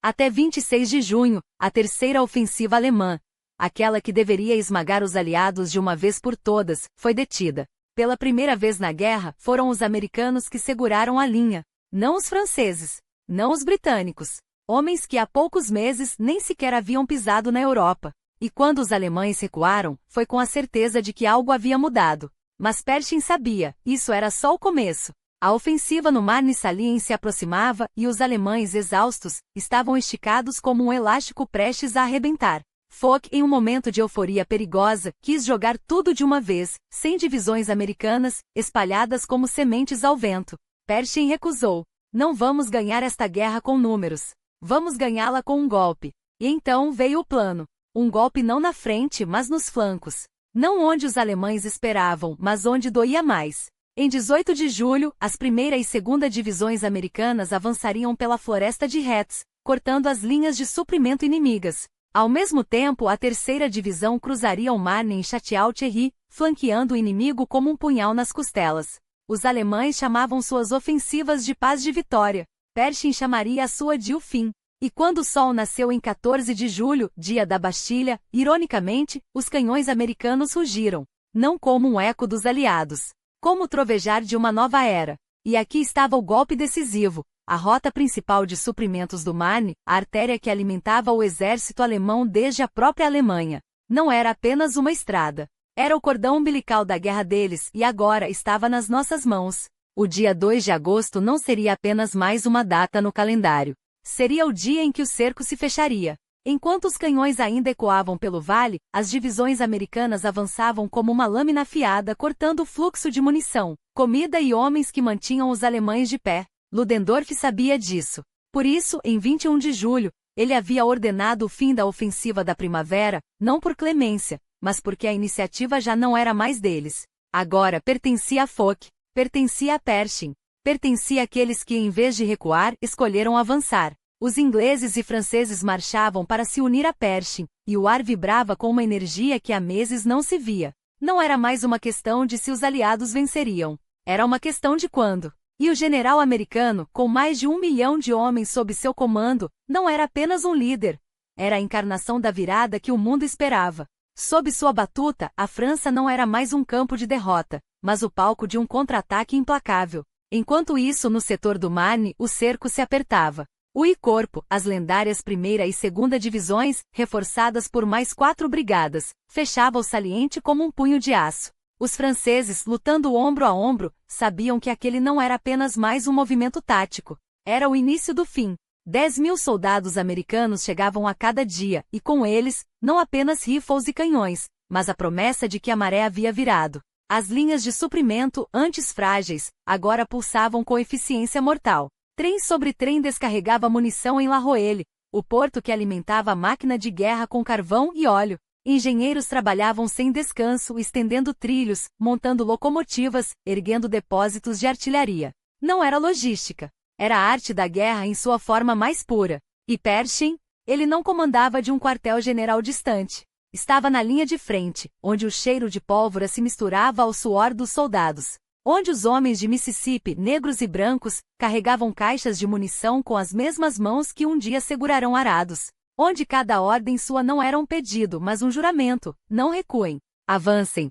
Até 26 de junho, a terceira ofensiva alemã, aquela que deveria esmagar os aliados de uma vez por todas, foi detida. Pela primeira vez na guerra, foram os americanos que seguraram a linha. Não os franceses. Não os britânicos. Homens que há poucos meses nem sequer haviam pisado na Europa. E quando os alemães recuaram, foi com a certeza de que algo havia mudado. Mas Pershing sabia, isso era só o começo. A ofensiva no Marne Salien se aproximava e os alemães exaustos estavam esticados como um elástico prestes a arrebentar. Foch, em um momento de euforia perigosa, quis jogar tudo de uma vez, 100 divisões americanas, espalhadas como sementes ao vento. Pershing recusou. Não vamos ganhar esta guerra com números. Vamos ganhá-la com um golpe. E então veio o plano. Um golpe não na frente, mas nos flancos. Não onde os alemães esperavam, mas onde doía mais. Em 18 de julho, as primeira e segunda divisões americanas avançariam pela floresta de Retz, cortando as linhas de suprimento inimigas. Ao mesmo tempo, a terceira divisão cruzaria o Marne em Château-Thierry, flanqueando o inimigo como um punhal nas costelas. Os alemães chamavam suas ofensivas de paz de vitória. Pershing chamaria a sua de o fim. E quando o sol nasceu em 14 de julho, dia da Bastilha, ironicamente, os canhões americanos rugiram. Não como um eco dos aliados. Como o trovejar de uma nova era. E aqui estava o golpe decisivo. A rota principal de suprimentos do Marne, a artéria que alimentava o exército alemão desde a própria Alemanha. Não era apenas uma estrada. Era o cordão umbilical da guerra deles e agora estava nas nossas mãos. O dia 2 de agosto não seria apenas mais uma data no calendário. Seria o dia em que o cerco se fecharia. Enquanto os canhões ainda ecoavam pelo vale, as divisões americanas avançavam como uma lâmina afiada cortando o fluxo de munição, comida e homens que mantinham os alemães de pé. Ludendorff sabia disso. Por isso, em 21 de julho, ele havia ordenado o fim da ofensiva da primavera, não por clemência, mas porque a iniciativa já não era mais deles. Agora pertencia a Foch, pertencia a Pershing, pertencia àqueles que, em vez de recuar, escolheram avançar. Os ingleses e franceses marchavam para se unir a Pershing, e o ar vibrava com uma energia que há meses não se via. Não era mais uma questão de se os aliados venceriam. Era uma questão de quando. E o general americano, com mais de 1 milhão de homens sob seu comando, não era apenas um líder. Era a encarnação da virada que o mundo esperava. Sob sua batuta, a França não era mais um campo de derrota, mas o palco de um contra-ataque implacável. Enquanto isso, no setor do Marne, o cerco se apertava. O I-Corpo, as lendárias primeira e segunda divisões, reforçadas por mais 4 brigadas, fechava o saliente como um punho de aço. Os franceses, lutando ombro a ombro, sabiam que aquele não era apenas mais um movimento tático. Era o início do fim. 10.000 soldados americanos chegavam a cada dia, e com eles, não apenas rifles e canhões, mas a promessa de que a maré havia virado. As linhas de suprimento, antes frágeis, agora pulsavam com eficiência mortal. Trem sobre trem descarregava munição em La Roelle, o porto que alimentava a máquina de guerra com carvão e óleo. Engenheiros trabalhavam sem descanso, estendendo trilhos, montando locomotivas, erguendo depósitos de artilharia. Não era logística. Era a arte da guerra em sua forma mais pura. E Pershing? Ele não comandava de um quartel-general distante. Estava na linha de frente, onde o cheiro de pólvora se misturava ao suor dos soldados. Onde os homens de Mississippi, negros e brancos, carregavam caixas de munição com as mesmas mãos que um dia segurarão arados. Onde cada ordem sua não era um pedido, mas um juramento: não recuem, avancem.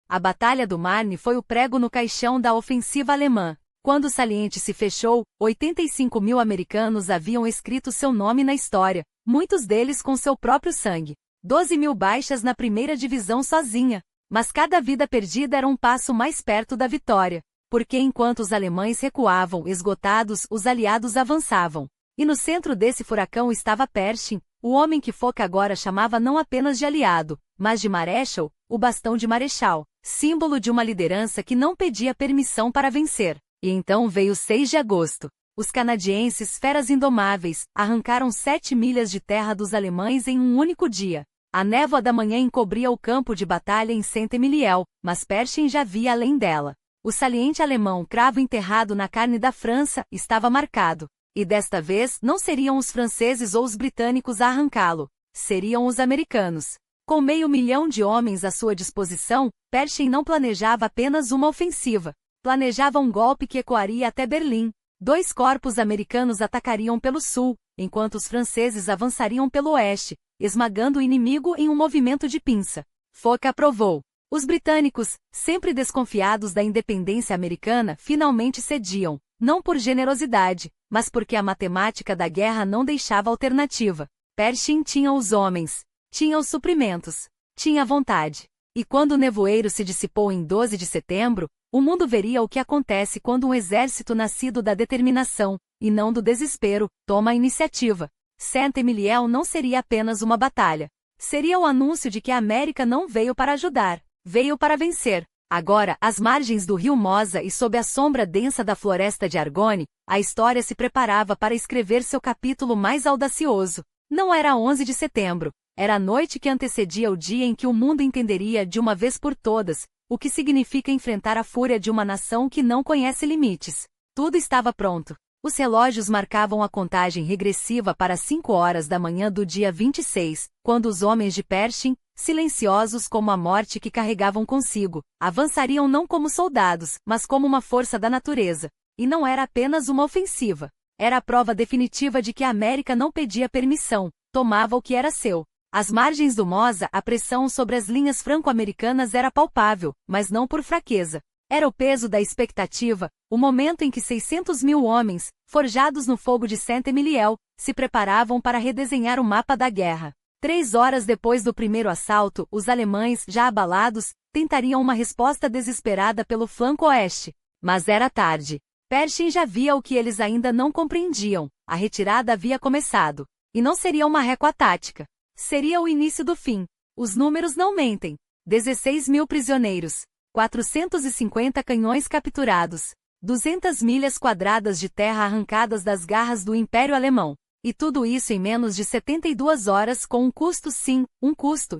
A Batalha do Marne foi o prego no caixão da ofensiva alemã. Quando o saliente se fechou, 85 mil americanos haviam escrito seu nome na história, muitos deles com seu próprio sangue. 12 mil baixas na primeira divisão sozinha. Mas cada vida perdida era um passo mais perto da vitória. Porque enquanto os alemães recuavam esgotados, os aliados avançavam. E no centro desse furacão estava Pershing, o homem que Foch agora chamava não apenas de aliado, mas de Marechal, o bastão de marechal, símbolo de uma liderança que não pedia permissão para vencer. E então veio 6 de agosto. Os canadienses, feras indomáveis, arrancaram 7 milhas de terra dos alemães em um único dia. A névoa da manhã encobria o campo de batalha em Saint-Emilion, mas Pershing já via além dela. O saliente alemão, cravo enterrado na carne da França, estava marcado. E desta vez não seriam os franceses ou os britânicos a arrancá-lo, seriam os americanos. Com 500.000 de homens à sua disposição, Pershing não planejava apenas uma ofensiva. Planejava um golpe que ecoaria até Berlim. 2 corpos americanos atacariam pelo sul, enquanto os franceses avançariam pelo oeste, esmagando o inimigo em um movimento de pinça. Foch aprovou. Os britânicos, sempre desconfiados da independência americana, finalmente cediam, não por generosidade, mas porque a matemática da guerra não deixava alternativa. Pershing tinha os homens, tinha os suprimentos, tinha vontade. E quando o nevoeiro se dissipou em 12 de setembro, o mundo veria o que acontece quando um exército nascido da determinação, e não do desespero, toma a iniciativa. Saint-Emilion não seria apenas uma batalha. Seria o anúncio de que a América não veio para ajudar, veio para vencer. Agora, às margens do rio Mosa e sob a sombra densa da floresta de Argonne, a história se preparava para escrever seu capítulo mais audacioso. Não era 11 de setembro. Era a noite que antecedia o dia em que o mundo entenderia de uma vez por todas o que significa enfrentar a fúria de uma nação que não conhece limites. Tudo estava pronto. Os relógios marcavam a contagem regressiva para 5 horas da manhã do dia 26, quando os homens de Pershing, silenciosos como a morte que carregavam consigo, avançariam não como soldados, mas como uma força da natureza. E não era apenas uma ofensiva. Era a prova definitiva de que a América não pedia permissão, tomava o que era seu. Às margens do Mosa, a pressão sobre as linhas franco-americanas era palpável, mas não por fraqueza. Era o peso da expectativa, o momento em que 600.000 homens, forjados no fogo de Saint-Emilion, se preparavam para redesenhar o mapa da guerra. 3 horas depois do primeiro assalto, os alemães, já abalados, tentariam uma resposta desesperada pelo flanco oeste. Mas era tarde. Pershing já via o que eles ainda não compreendiam. A retirada havia começado. E não seria uma récua tática. Seria o início do fim. Os números não mentem. 16 mil prisioneiros. 450 canhões capturados. 200 milhas quadradas de terra arrancadas das garras do Império Alemão. E tudo isso em menos de 72 horas com um custo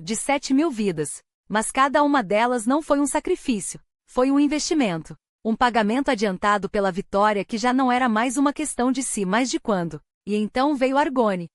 de 7.000 vidas. Mas cada uma delas não foi um sacrifício. Foi um investimento. Um pagamento adiantado pela vitória que já não era mais uma questão de se, mas de quando. E então veio Argonne.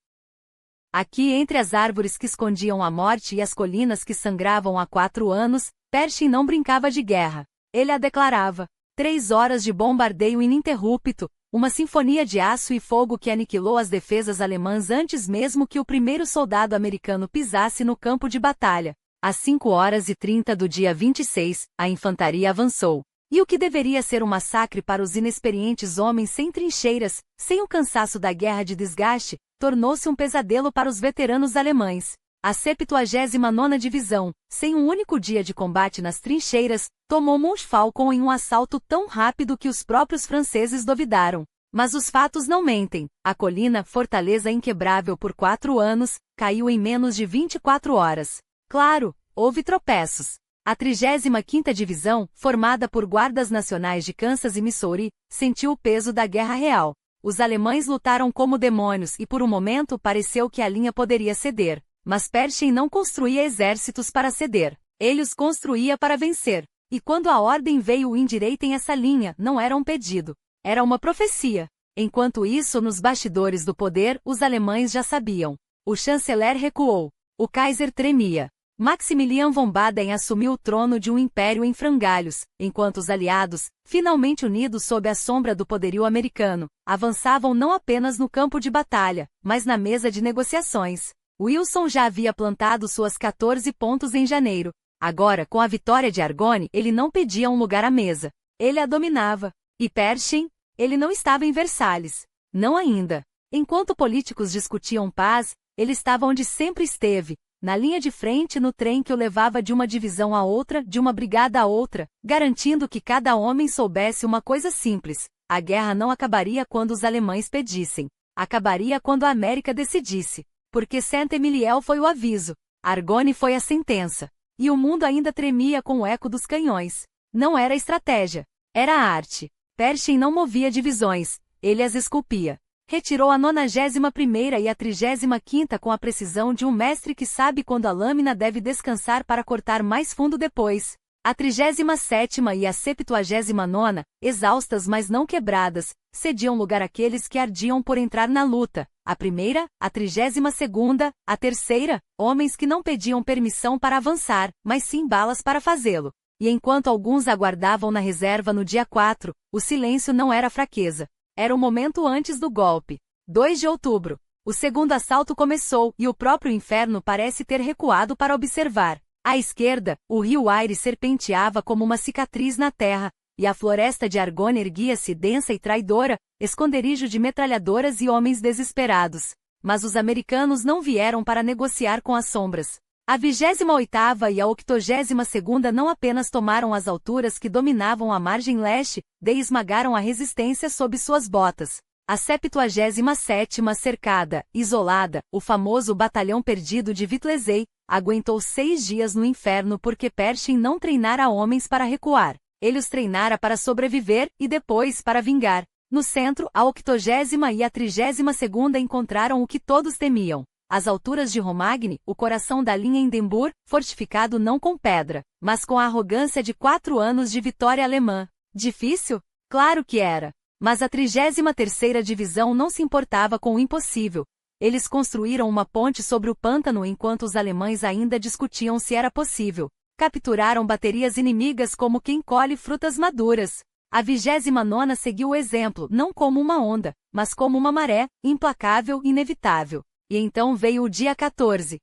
Aqui entre as árvores que escondiam a morte e as colinas que sangravam há 4 anos, Pershing não brincava de guerra. Ele a declarava. 3 horas de bombardeio ininterrupto, uma sinfonia de aço e fogo que aniquilou as defesas alemãs antes mesmo que o primeiro soldado americano pisasse no campo de batalha. Às 5h30 do dia 26, a infantaria avançou. E o que deveria ser um massacre para os inexperientes homens sem trincheiras, sem o cansaço da guerra de desgaste, tornou-se um pesadelo para os veteranos alemães. A 79ª Divisão, sem um único dia de combate nas trincheiras, tomou Montfaucon em um assalto tão rápido que os próprios franceses duvidaram. Mas os fatos não mentem. A colina, fortaleza inquebrável por 4 anos, caiu em menos de 24 horas. Claro, houve tropeços. A 35ª Divisão, formada por guardas nacionais de Kansas e Missouri, sentiu o peso da guerra real. Os alemães lutaram como demônios e por um momento pareceu que a linha poderia ceder. Mas Pershing não construía exércitos para ceder. Ele os construía para vencer. E quando a ordem veio endireitem essa linha, não era um pedido. Era uma profecia. Enquanto isso, nos bastidores do poder, os alemães já sabiam. O chanceler recuou. O Kaiser tremia. Maximilian von Baden assumiu o trono de um império em frangalhos, enquanto os aliados, finalmente unidos sob a sombra do poderio americano, avançavam não apenas no campo de batalha, mas na mesa de negociações. Wilson já havia plantado suas 14 pontos em janeiro. Agora, com a vitória de Argonne, ele não pedia um lugar à mesa. Ele a dominava. E Pershing? Ele não estava em Versalhes. Não ainda. Enquanto políticos discutiam paz, ele estava onde sempre esteve, na linha de frente no trem que o levava de uma divisão a outra, de uma brigada a outra, garantindo que cada homem soubesse uma coisa simples: a guerra não acabaria quando os alemães pedissem. Acabaria quando a América decidisse. Porque Saint-Emilion foi o aviso, Argonne foi a sentença. E o mundo ainda tremia com o eco dos canhões. Não era estratégia. Era a arte. Pershing não movia divisões, ele as esculpia. Retirou a 91ª e a 35ª com a precisão de um mestre que sabe quando a lâmina deve descansar para cortar mais fundo depois. A 37ª e a 79ª, exaustas mas não quebradas, cediam lugar àqueles que ardiam por entrar na luta. A primeira, a 32ª, a terceira, homens que não pediam permissão para avançar, mas sim balas para fazê-lo. E enquanto alguns aguardavam na reserva no dia 4, o silêncio não era fraqueza. Era o momento antes do golpe. 2 de outubro. O segundo assalto começou e o próprio inferno parece ter recuado para observar. À esquerda, o rio Aire serpenteava como uma cicatriz na terra, e a floresta de Argonne erguia-se densa e traidora, esconderijo de metralhadoras e homens desesperados. Mas os americanos não vieram para negociar com as sombras. A 28ª e a 82ª não apenas tomaram as alturas que dominavam a margem leste, esmagaram a resistência sob suas botas. A 77ª cercada, isolada, o famoso batalhão perdido de Vitlezey, aguentou 6 dias no inferno porque Pershing não treinara homens para recuar. Ele os treinara para sobreviver e depois para vingar. No centro, a 80ª e a 32ª encontraram o que todos temiam. As alturas de Romagny, o coração da linha Hindenburg, fortificado não com pedra, mas com a arrogância de 4 anos de vitória alemã. Difícil? Claro que era. Mas a 33ª Divisão não se importava com o impossível. Eles construíram uma ponte sobre o pântano enquanto os alemães ainda discutiam se era possível. Capturaram baterias inimigas como quem colhe frutas maduras. A 29ª seguiu o exemplo não como uma onda, mas como uma maré, implacável e inevitável. E então veio o dia 14.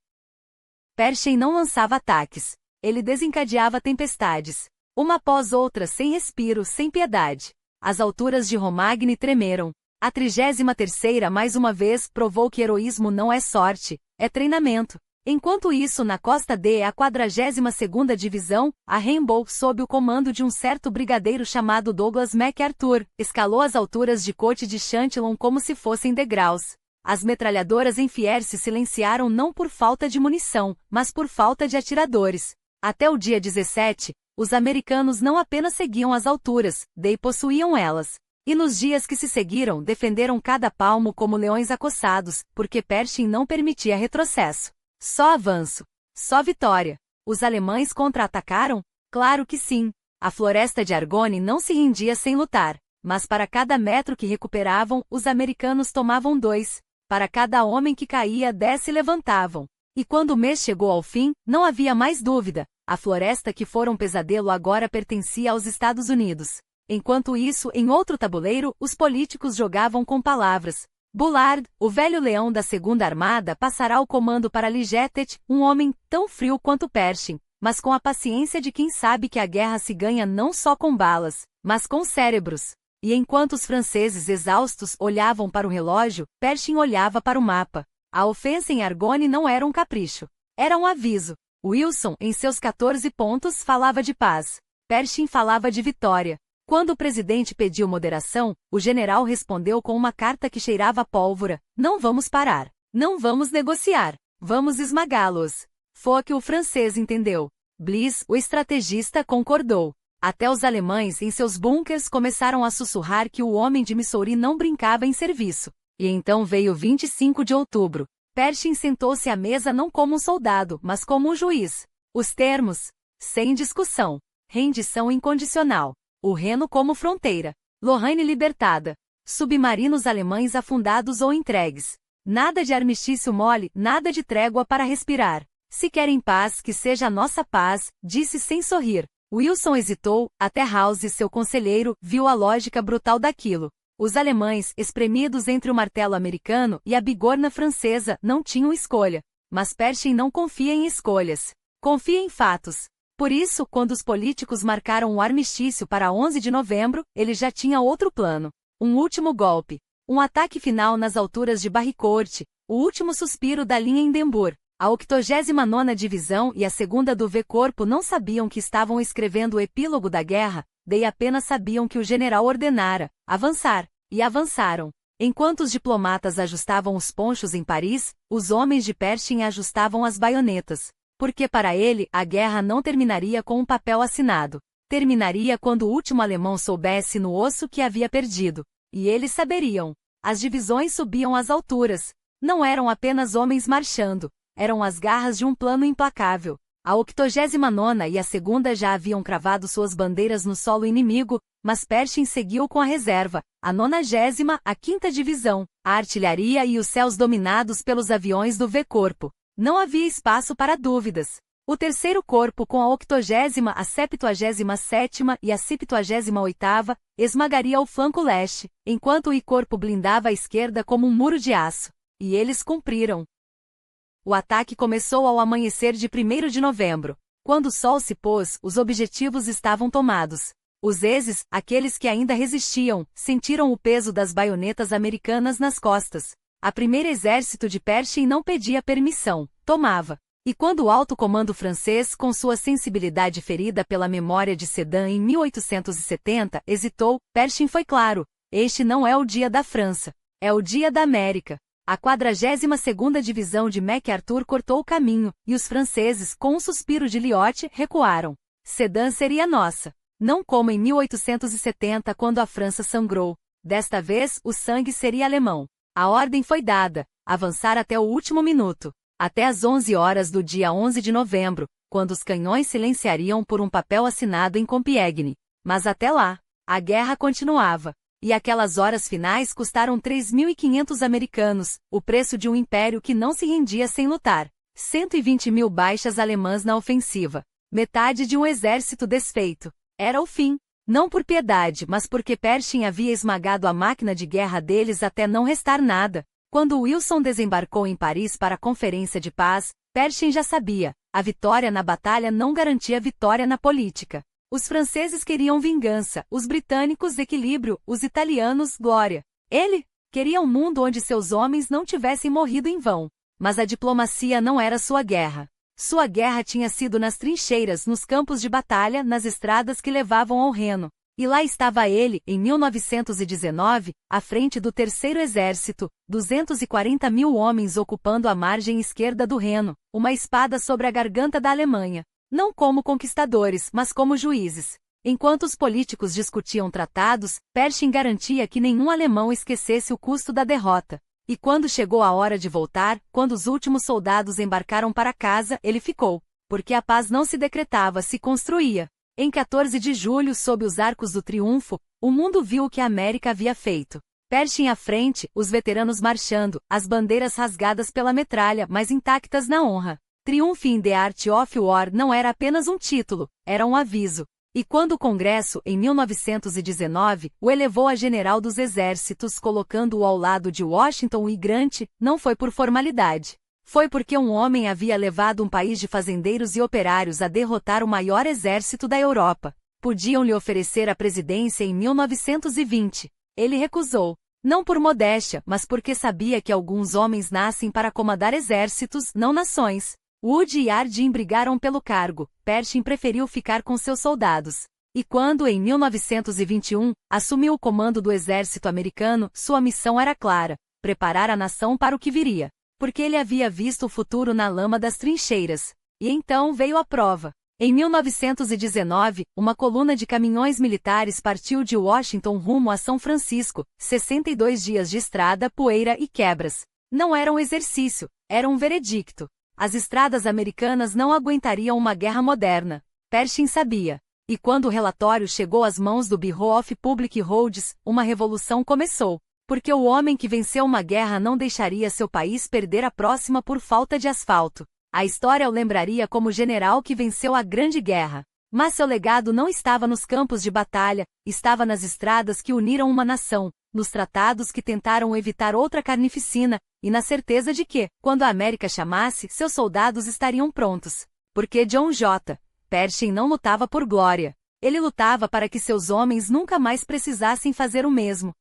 Pershing não lançava ataques. Ele desencadeava tempestades. Uma após outra sem respiro, sem piedade. As alturas de Romagny tremeram. A 33ª mais uma vez provou que heroísmo não é sorte, é treinamento. Enquanto isso na costa D a 42ª Divisão, a Rainbow sob o comando de um certo brigadeiro chamado Douglas MacArthur, escalou as alturas de Côte de Chantillon como se fossem degraus. As metralhadoras em Fier se silenciaram não por falta de munição, mas por falta de atiradores. Até o dia 17, os americanos não apenas seguiam as alturas, possuíam elas. E nos dias que se seguiram defenderam cada palmo como leões acossados, porque Pershing não permitia retrocesso. Só avanço. Só vitória. Os alemães contra-atacaram? Claro que sim. A floresta de Argonne não se rendia sem lutar. Mas para cada metro que recuperavam, os americanos tomavam 2. Para cada homem que caía, 10 se levantavam. E quando o mês chegou ao fim, não havia mais dúvida. A floresta que fora um pesadelo agora pertencia aos Estados Unidos. Enquanto isso, em outro tabuleiro, os políticos jogavam com palavras. Bullard, o velho leão da Segunda Armada, passará o comando para Ligetet, um homem tão frio quanto Pershing, mas com a paciência de quem sabe que a guerra se ganha não só com balas, mas com cérebros. E enquanto os franceses exaustos olhavam para o relógio, Pershing olhava para o mapa. A ofensa em Argonne não era um capricho. Era um aviso. Wilson, em seus 14 pontos, falava de paz. Pershing falava de vitória. Quando o presidente pediu moderação, o general respondeu com uma carta que cheirava a pólvora: não vamos parar. Não vamos negociar. Vamos esmagá-los. Foi o que o francês entendeu. Bliss, o estrategista, concordou. Até os alemães em seus bunkers começaram a sussurrar que o homem de Missouri não brincava em serviço. E então veio 25 de outubro. Pershing sentou-se à mesa não como um soldado, mas como um juiz. Os termos: sem discussão. Rendição incondicional. O Reno como fronteira. Lorraine libertada. Submarinos alemães afundados ou entregues. Nada de armistício mole, nada de trégua para respirar. Se querem paz, que seja a nossa paz, disse sem sorrir. Wilson hesitou, até House, seu conselheiro, viu a lógica brutal daquilo. Os alemães, espremidos entre o martelo americano e a bigorna francesa, não tinham escolha. Mas Pershing não confia em escolhas. Confia em fatos. Por isso, quando os políticos marcaram o armistício para 11 de novembro, ele já tinha outro plano. Um último golpe. Um ataque final nas alturas de Barricourt, o último suspiro da linha Hindenburg. A 89ª Divisão e a 2ª do V-Corpo não sabiam que estavam escrevendo o epílogo da guerra, daí apenas sabiam que o general ordenara avançar, e avançaram. Enquanto os diplomatas ajustavam os ponchos em Paris, os homens de Pershing ajustavam as baionetas. Porque para ele, a guerra não terminaria com um papel assinado. Terminaria quando o último alemão soubesse no osso que havia perdido. E eles saberiam. As divisões subiam às alturas. Não eram apenas homens marchando. Eram as garras de um plano implacável. A 89ª e a 2ª já haviam cravado suas bandeiras no solo inimigo, mas Pershing seguiu com a reserva, a 90ª, a 5ª Divisão, a artilharia e os céus dominados pelos aviões do V-Corpo. Não havia espaço para dúvidas. O terceiro corpo com a 80ª, a 77ª e a 78ª esmagaria o flanco leste, enquanto o I-Corpo blindava a esquerda como um muro de aço. E eles cumpriram. O ataque começou ao amanhecer de 1º de novembro. Quando o sol se pôs, os objetivos estavam tomados. Os Ezes, aqueles que ainda resistiam, sentiram o peso das baionetas americanas nas costas. A primeira exército de Pershing não pedia permissão, tomava. E quando o alto comando francês, com sua sensibilidade ferida pela memória de Sedan em 1870, hesitou, Pershing foi claro: este não é o dia da França, é o dia da América. A 42ª Divisão de MacArthur cortou o caminho, e os franceses, com um suspiro de Lyotte, recuaram. Sedan seria nossa. Não como em 1870, quando a França sangrou. Desta vez, o sangue seria alemão. A ordem foi dada: avançar até o último minuto. Até às 11 horas do dia 11 de novembro, quando os canhões silenciariam por um papel assinado em Compiègne. Mas até lá, a guerra continuava. E aquelas horas finais custaram 3.500 americanos, o preço de um império que não se rendia sem lutar. 120.000 baixas alemãs na ofensiva. Metade de um exército desfeito. Era o fim. Não por piedade, mas porque Pershing havia esmagado a máquina de guerra deles até não restar nada. Quando Wilson desembarcou em Paris para a Conferência de Paz, Pershing já sabia: a vitória na batalha não garantia vitória na política. Os franceses queriam vingança, os britânicos equilíbrio, os italianos glória. Ele queria um mundo onde seus homens não tivessem morrido em vão. Mas a diplomacia não era sua guerra. Sua guerra tinha sido nas trincheiras, nos campos de batalha, nas estradas que levavam ao Reno. E lá estava ele, em 1919, à frente do Terceiro Exército, 240.000 homens ocupando a margem esquerda do Reno, uma espada sobre a garganta da Alemanha. Não como conquistadores, mas como juízes. Enquanto os políticos discutiam tratados, Pershing garantia que nenhum alemão esquecesse o custo da derrota. E quando chegou a hora de voltar, quando os últimos soldados embarcaram para casa, ele ficou. Porque a paz não se decretava, se construía. Em 14 de julho, sob os arcos do triunfo, o mundo viu o que a América havia feito. Pershing à frente, os veteranos marchando, as bandeiras rasgadas pela metralha, mas intactas na honra. Triumph in the Art of War não era apenas um título, era um aviso. E quando o Congresso, em 1919, o elevou a general dos exércitos colocando-o ao lado de Washington e Grant, não foi por formalidade. Foi porque um homem havia levado um país de fazendeiros e operários a derrotar o maior exército da Europa. Podiam lhe oferecer a presidência em 1920. Ele recusou. Não por modéstia, mas porque sabia que alguns homens nascem para comandar exércitos, não nações. Wood e Hardin brigaram pelo cargo, Pershing preferiu ficar com seus soldados. E quando, em 1921, assumiu o comando do exército americano, sua missão era clara: preparar a nação para o que viria. Porque ele havia visto o futuro na lama das trincheiras. E então veio a prova. Em 1919, uma coluna de caminhões militares partiu de Washington rumo a São Francisco, 62 dias de estrada, poeira e quebras. Não era um exercício, era um veredicto. As estradas americanas não aguentariam uma guerra moderna. Pershing sabia. E quando o relatório chegou às mãos do Bureau of Public Roads, uma revolução começou. Porque o homem que venceu uma guerra não deixaria seu país perder a próxima por falta de asfalto. A história o lembraria como o general que venceu a Grande Guerra. Mas seu legado não estava nos campos de batalha, estava nas estradas que uniram uma nação, nos tratados que tentaram evitar outra carnificina, e na certeza de que, quando a América chamasse, seus soldados estariam prontos. Porque John J. Pershing não lutava por glória. Ele lutava para que seus homens nunca mais precisassem fazer o mesmo.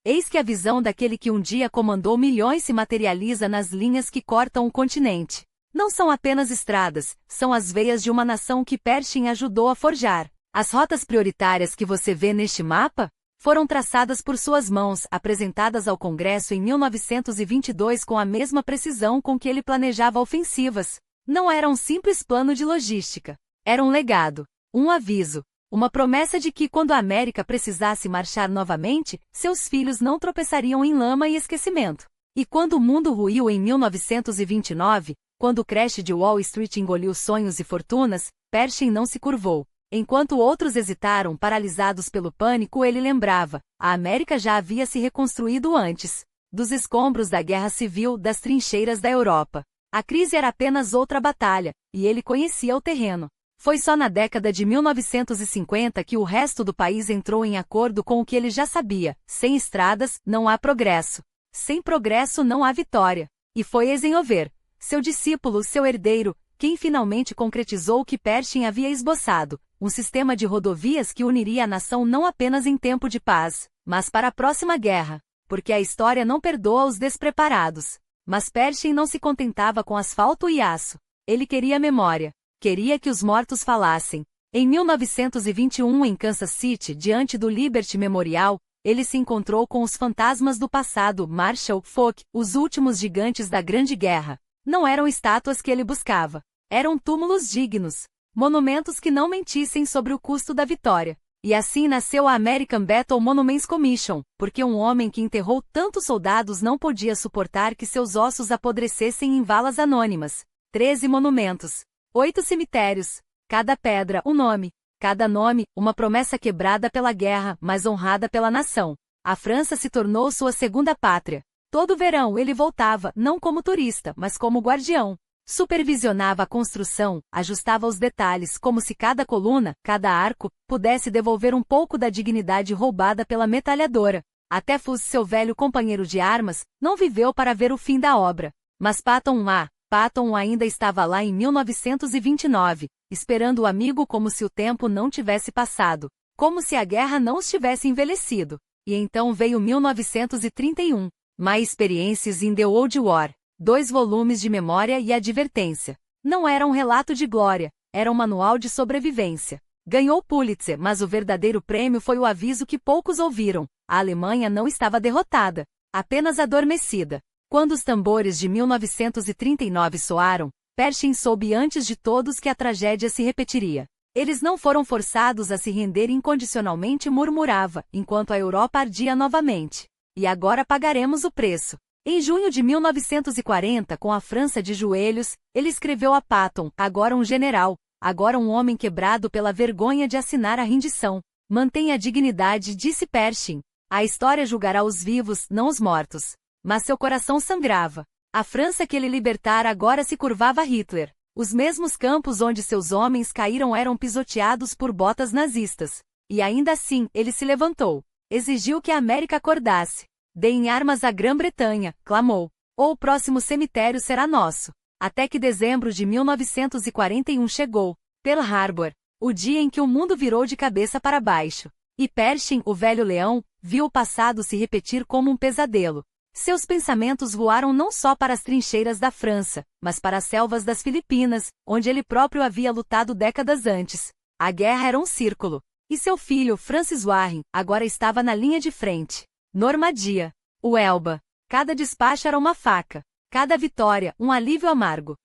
Eis que a visão daquele que um dia comandou milhões se materializa nas linhas que cortam o continente. Não são apenas estradas, são as veias de uma nação que Pershing ajudou a forjar. As rotas prioritárias que você vê neste mapa foram traçadas por suas mãos, apresentadas ao Congresso em 1922 com a mesma precisão com que ele planejava ofensivas. Não era um simples plano de logística. Era um legado, um aviso, uma promessa de que quando a América precisasse marchar novamente, seus filhos não tropeçariam em lama e esquecimento. E quando o mundo ruiu em 1929, quando o crash de Wall Street engoliu sonhos e fortunas, Pershing não se curvou. Enquanto outros hesitaram, paralisados pelo pânico, ele lembrava: a América já havia se reconstruído antes. Dos escombros da Guerra Civil, das trincheiras da Europa. A crise era apenas outra batalha, e ele conhecia o terreno. Foi só na década de 1950 que o resto do país entrou em acordo com o que ele já sabia: sem estradas, não há progresso. Sem progresso não há vitória. E foi Eisenhower, seu discípulo, seu herdeiro, quem finalmente concretizou o que Pershing havia esboçado: um sistema de rodovias que uniria a nação não apenas em tempo de paz, mas para a próxima guerra. Porque a história não perdoa os despreparados. Mas Pershing não se contentava com asfalto e aço. Ele queria memória. Queria que os mortos falassem. Em 1921, em Kansas City, diante do Liberty Memorial, ele se encontrou com os fantasmas do passado: Marshall, Foch, os últimos gigantes da Grande Guerra. Não eram estátuas que ele buscava. Eram túmulos dignos. Monumentos que não mentissem sobre o custo da vitória. E assim nasceu a American Battle Monuments Commission, porque um homem que enterrou tantos soldados não podia suportar que seus ossos apodrecessem em valas anônimas. 13 monumentos. 8 cemitérios. Cada pedra, um nome. Cada nome, uma promessa quebrada pela guerra, mas honrada pela nação. A França se tornou sua segunda pátria. Todo verão ele voltava, não como turista, mas como guardião. Supervisionava a construção, ajustava os detalhes, como se cada coluna, cada arco, pudesse devolver um pouco da dignidade roubada pela metralhadora. Até Fuss, seu velho companheiro de armas, não viveu para ver o fim da obra. Mas Patton ainda estava lá em 1929, esperando o amigo como se o tempo não tivesse passado, como se a guerra não os tivesse envelhecido. E então veio 1931, My Experiences in the Old War. 2 volumes de memória e advertência. Não era um relato de glória, era um manual de sobrevivência. Ganhou Pulitzer, mas o verdadeiro prêmio foi o aviso que poucos ouviram: a Alemanha não estava derrotada, apenas adormecida. Quando os tambores de 1939 soaram, Pershing soube antes de todos que a tragédia se repetiria. Eles não foram forçados a se render incondicionalmente, murmurava, enquanto a Europa ardia novamente. E agora pagaremos o preço. Em junho de 1940, com a França de joelhos, ele escreveu a Patton, agora um general, agora um homem quebrado pela vergonha de assinar a rendição. Mantenha a dignidade, disse Pershing. A história julgará os vivos, não os mortos. Mas seu coração sangrava. A França que ele libertara agora se curvava a Hitler. Os mesmos campos onde seus homens caíram eram pisoteados por botas nazistas. E ainda assim, ele se levantou. Exigiu que a América acordasse. Deem armas à Grã-Bretanha, clamou. Ou o próximo cemitério será nosso. Até que dezembro de 1941 chegou. Pearl Harbor. O dia em que o mundo virou de cabeça para baixo. E Pershing, o velho leão, viu o passado se repetir como um pesadelo. Seus pensamentos voaram não só para as trincheiras da França, mas para as selvas das Filipinas, onde ele próprio havia lutado décadas antes. A guerra era um círculo. E seu filho, Francis Warren, agora estava na linha de frente. Normandia. O Elba. Cada despacho era uma faca. Cada vitória, um alívio amargo.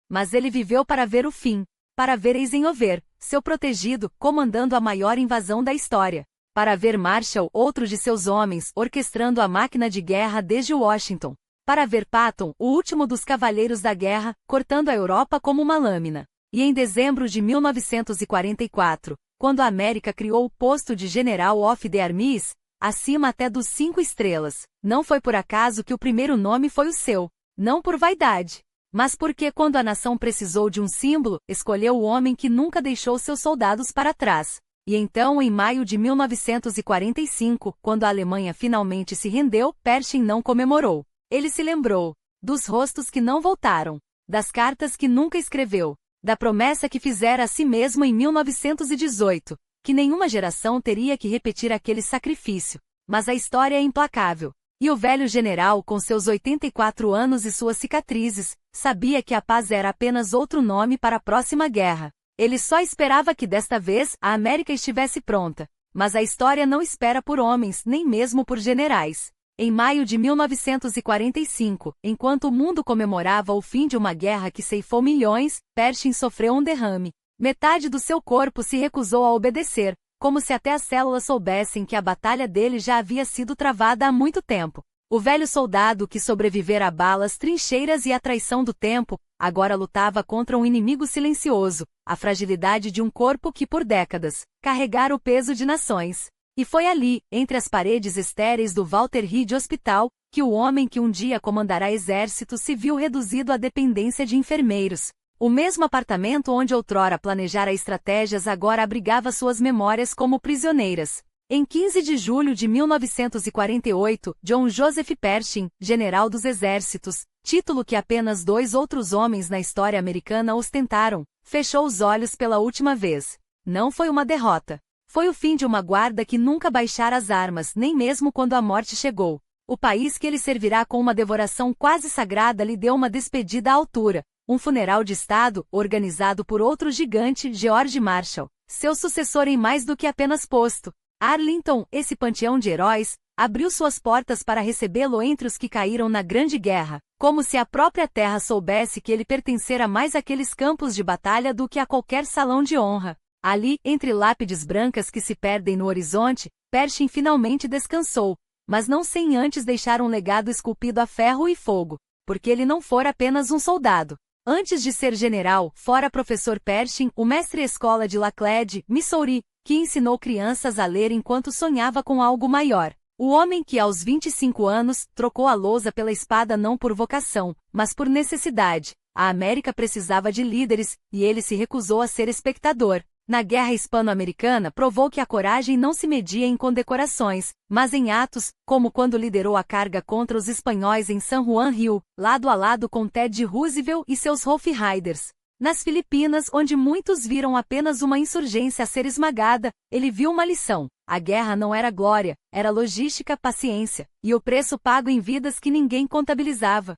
Mas ele viveu para ver o fim. Para ver Eisenhower, seu protegido, comandando a maior invasão da história. Para ver Marshall, outro de seus homens, orquestrando a máquina de guerra desde Washington. Para ver Patton, o último dos cavaleiros da guerra, cortando a Europa como uma lâmina. E em dezembro de 1944, quando a América criou o posto de General of the Armies, acima até dos 5 estrelas, não foi por acaso que o primeiro nome foi o seu. Não por vaidade, mas porque quando a nação precisou de um símbolo, escolheu o homem que nunca deixou seus soldados para trás. E então, em maio de 1945, quando a Alemanha finalmente se rendeu, Pershing não comemorou. Ele se lembrou dos rostos que não voltaram, das cartas que nunca escreveu, da promessa que fizera a si mesmo em 1918, que nenhuma geração teria que repetir aquele sacrifício. Mas a história é implacável. E o velho general, com seus 84 anos e suas cicatrizes, sabia que a paz era apenas outro nome para a próxima guerra. Ele só esperava que desta vez a América estivesse pronta. Mas a história não espera por homens, nem mesmo por generais. Em maio de 1945, enquanto o mundo comemorava o fim de uma guerra que ceifou milhões, Pershing sofreu um derrame. Metade do seu corpo se recusou a obedecer, como se até as células soubessem que a batalha dele já havia sido travada há muito tempo. O velho soldado que sobrevivera a balas, trincheiras e a traição do tempo, agora lutava contra um inimigo silencioso, a fragilidade de um corpo que por décadas carregara o peso de nações. E foi ali, entre as paredes estéreis do Walter Reed Hospital, que o homem que um dia comandará exército se viu reduzido à dependência de enfermeiros. O mesmo apartamento onde outrora planejara estratégias agora abrigava suas memórias como prisioneiras. Em 15 de julho de 1948, John Joseph Pershing, general dos exércitos, título que apenas 2 outros homens na história americana ostentaram, fechou os olhos pela última vez. Não foi uma derrota. Foi o fim de uma guarda que nunca baixara as armas, nem mesmo quando a morte chegou. O país que ele servirá com uma devoração quase sagrada lhe deu uma despedida à altura, um funeral de Estado, organizado por outro gigante, George Marshall, seu sucessor em mais do que apenas posto. Arlington, esse panteão de heróis, abriu suas portas para recebê-lo entre os que caíram na Grande Guerra, como se a própria terra soubesse que ele pertencera mais àqueles campos de batalha do que a qualquer salão de honra. Ali, entre lápides brancas que se perdem no horizonte, Pershing finalmente descansou, mas não sem antes deixar um legado esculpido a ferro e fogo, porque ele não fora apenas um soldado. Antes de ser general, fora professor Pershing, o mestre-escola de Laclede, Missouri, que ensinou crianças a ler enquanto sonhava com algo maior. O homem que aos 25 anos, trocou a lousa pela espada não por vocação, mas por necessidade. A América precisava de líderes, e ele se recusou a ser espectador. Na Guerra Hispano-Americana provou que a coragem não se media em condecorações, mas em atos, como quando liderou a carga contra os espanhóis em San Juan Hill, lado a lado com Ted Roosevelt e seus Rough Riders. Nas Filipinas, onde muitos viram apenas uma insurgência a ser esmagada, ele viu uma lição. A guerra não era glória, era logística, paciência, e o preço pago em vidas que ninguém contabilizava.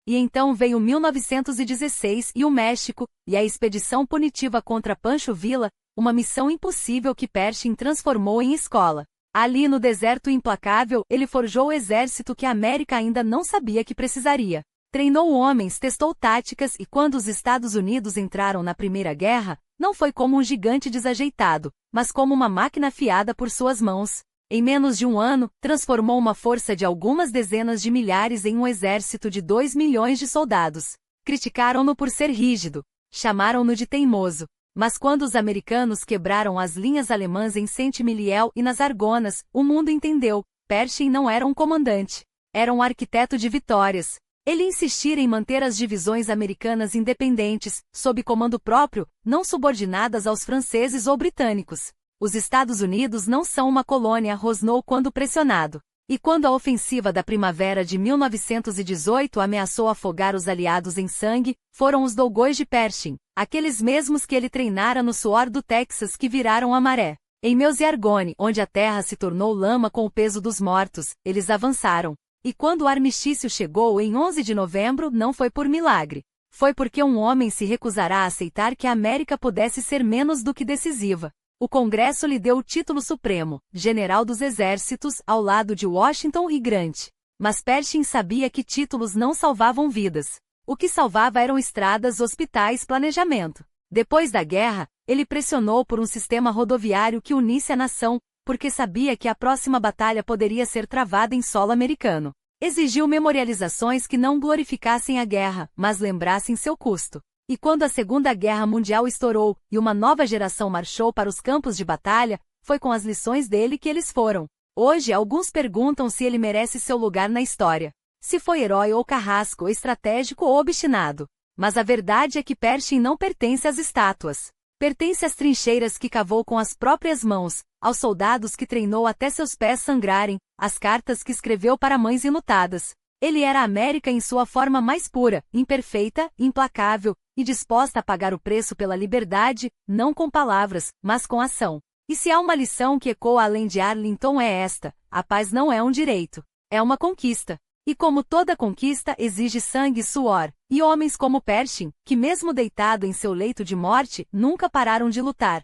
E então veio 1916 e o México, e a expedição punitiva contra Pancho Villa, uma missão impossível que Pershing transformou em escola. Ali no deserto implacável, ele forjou o exército que a América ainda não sabia que precisaria. Treinou homens, testou táticas e quando os Estados Unidos entraram na Primeira Guerra, não foi como um gigante desajeitado, mas como uma máquina afiada por suas mãos. Em menos de um ano, transformou uma força de algumas dezenas de milhares em um exército de 2 milhões de soldados. Criticaram-no por ser rígido, chamaram-no de teimoso. Mas quando os americanos quebraram as linhas alemãs em Saint-Mihiel e nas Argonas, o mundo entendeu. Pershing não era um comandante. Era um arquiteto de vitórias. Ele insistira em manter as divisões americanas independentes, sob comando próprio, não subordinadas aos franceses ou britânicos. Os Estados Unidos não são uma colônia, rosnou quando pressionado. E quando a ofensiva da primavera de 1918 ameaçou afogar os aliados em sangue, foram os Doughboys de Pershing, aqueles mesmos que ele treinara no suor do Texas que viraram a maré. Em Meuse e Argonne, onde a terra se tornou lama com o peso dos mortos, eles avançaram. E quando o armistício chegou em 11 de novembro, não foi por milagre. Foi porque um homem se recusará a aceitar que a América pudesse ser menos do que decisiva. O Congresso lhe deu o título supremo, General dos Exércitos, ao lado de Washington e Grant. Mas Pershing sabia que títulos não salvavam vidas. O que salvava eram estradas, hospitais, planejamento. Depois da guerra, ele pressionou por um sistema rodoviário que unisse a nação, porque sabia que a próxima batalha poderia ser travada em solo americano. Exigiu memorializações que não glorificassem a guerra, mas lembrassem seu custo. E quando a Segunda Guerra Mundial estourou, e uma nova geração marchou para os campos de batalha, foi com as lições dele que eles foram. Hoje alguns perguntam se ele merece seu lugar na história. Se foi herói ou carrasco, estratégico ou obstinado. Mas a verdade é que Pershing não pertence às estátuas. Pertence às trincheiras que cavou com as próprias mãos, aos soldados que treinou até seus pés sangrarem, às cartas que escreveu para mães enlutadas. Ele era a América em sua forma mais pura, imperfeita, implacável, e disposta a pagar o preço pela liberdade, não com palavras, mas com ação. E se há uma lição que ecoa além de Arlington é esta: a paz não é um direito, é uma conquista. E como toda conquista exige sangue e suor, e homens como Pershing, que mesmo deitado em seu leito de morte, nunca pararam de lutar.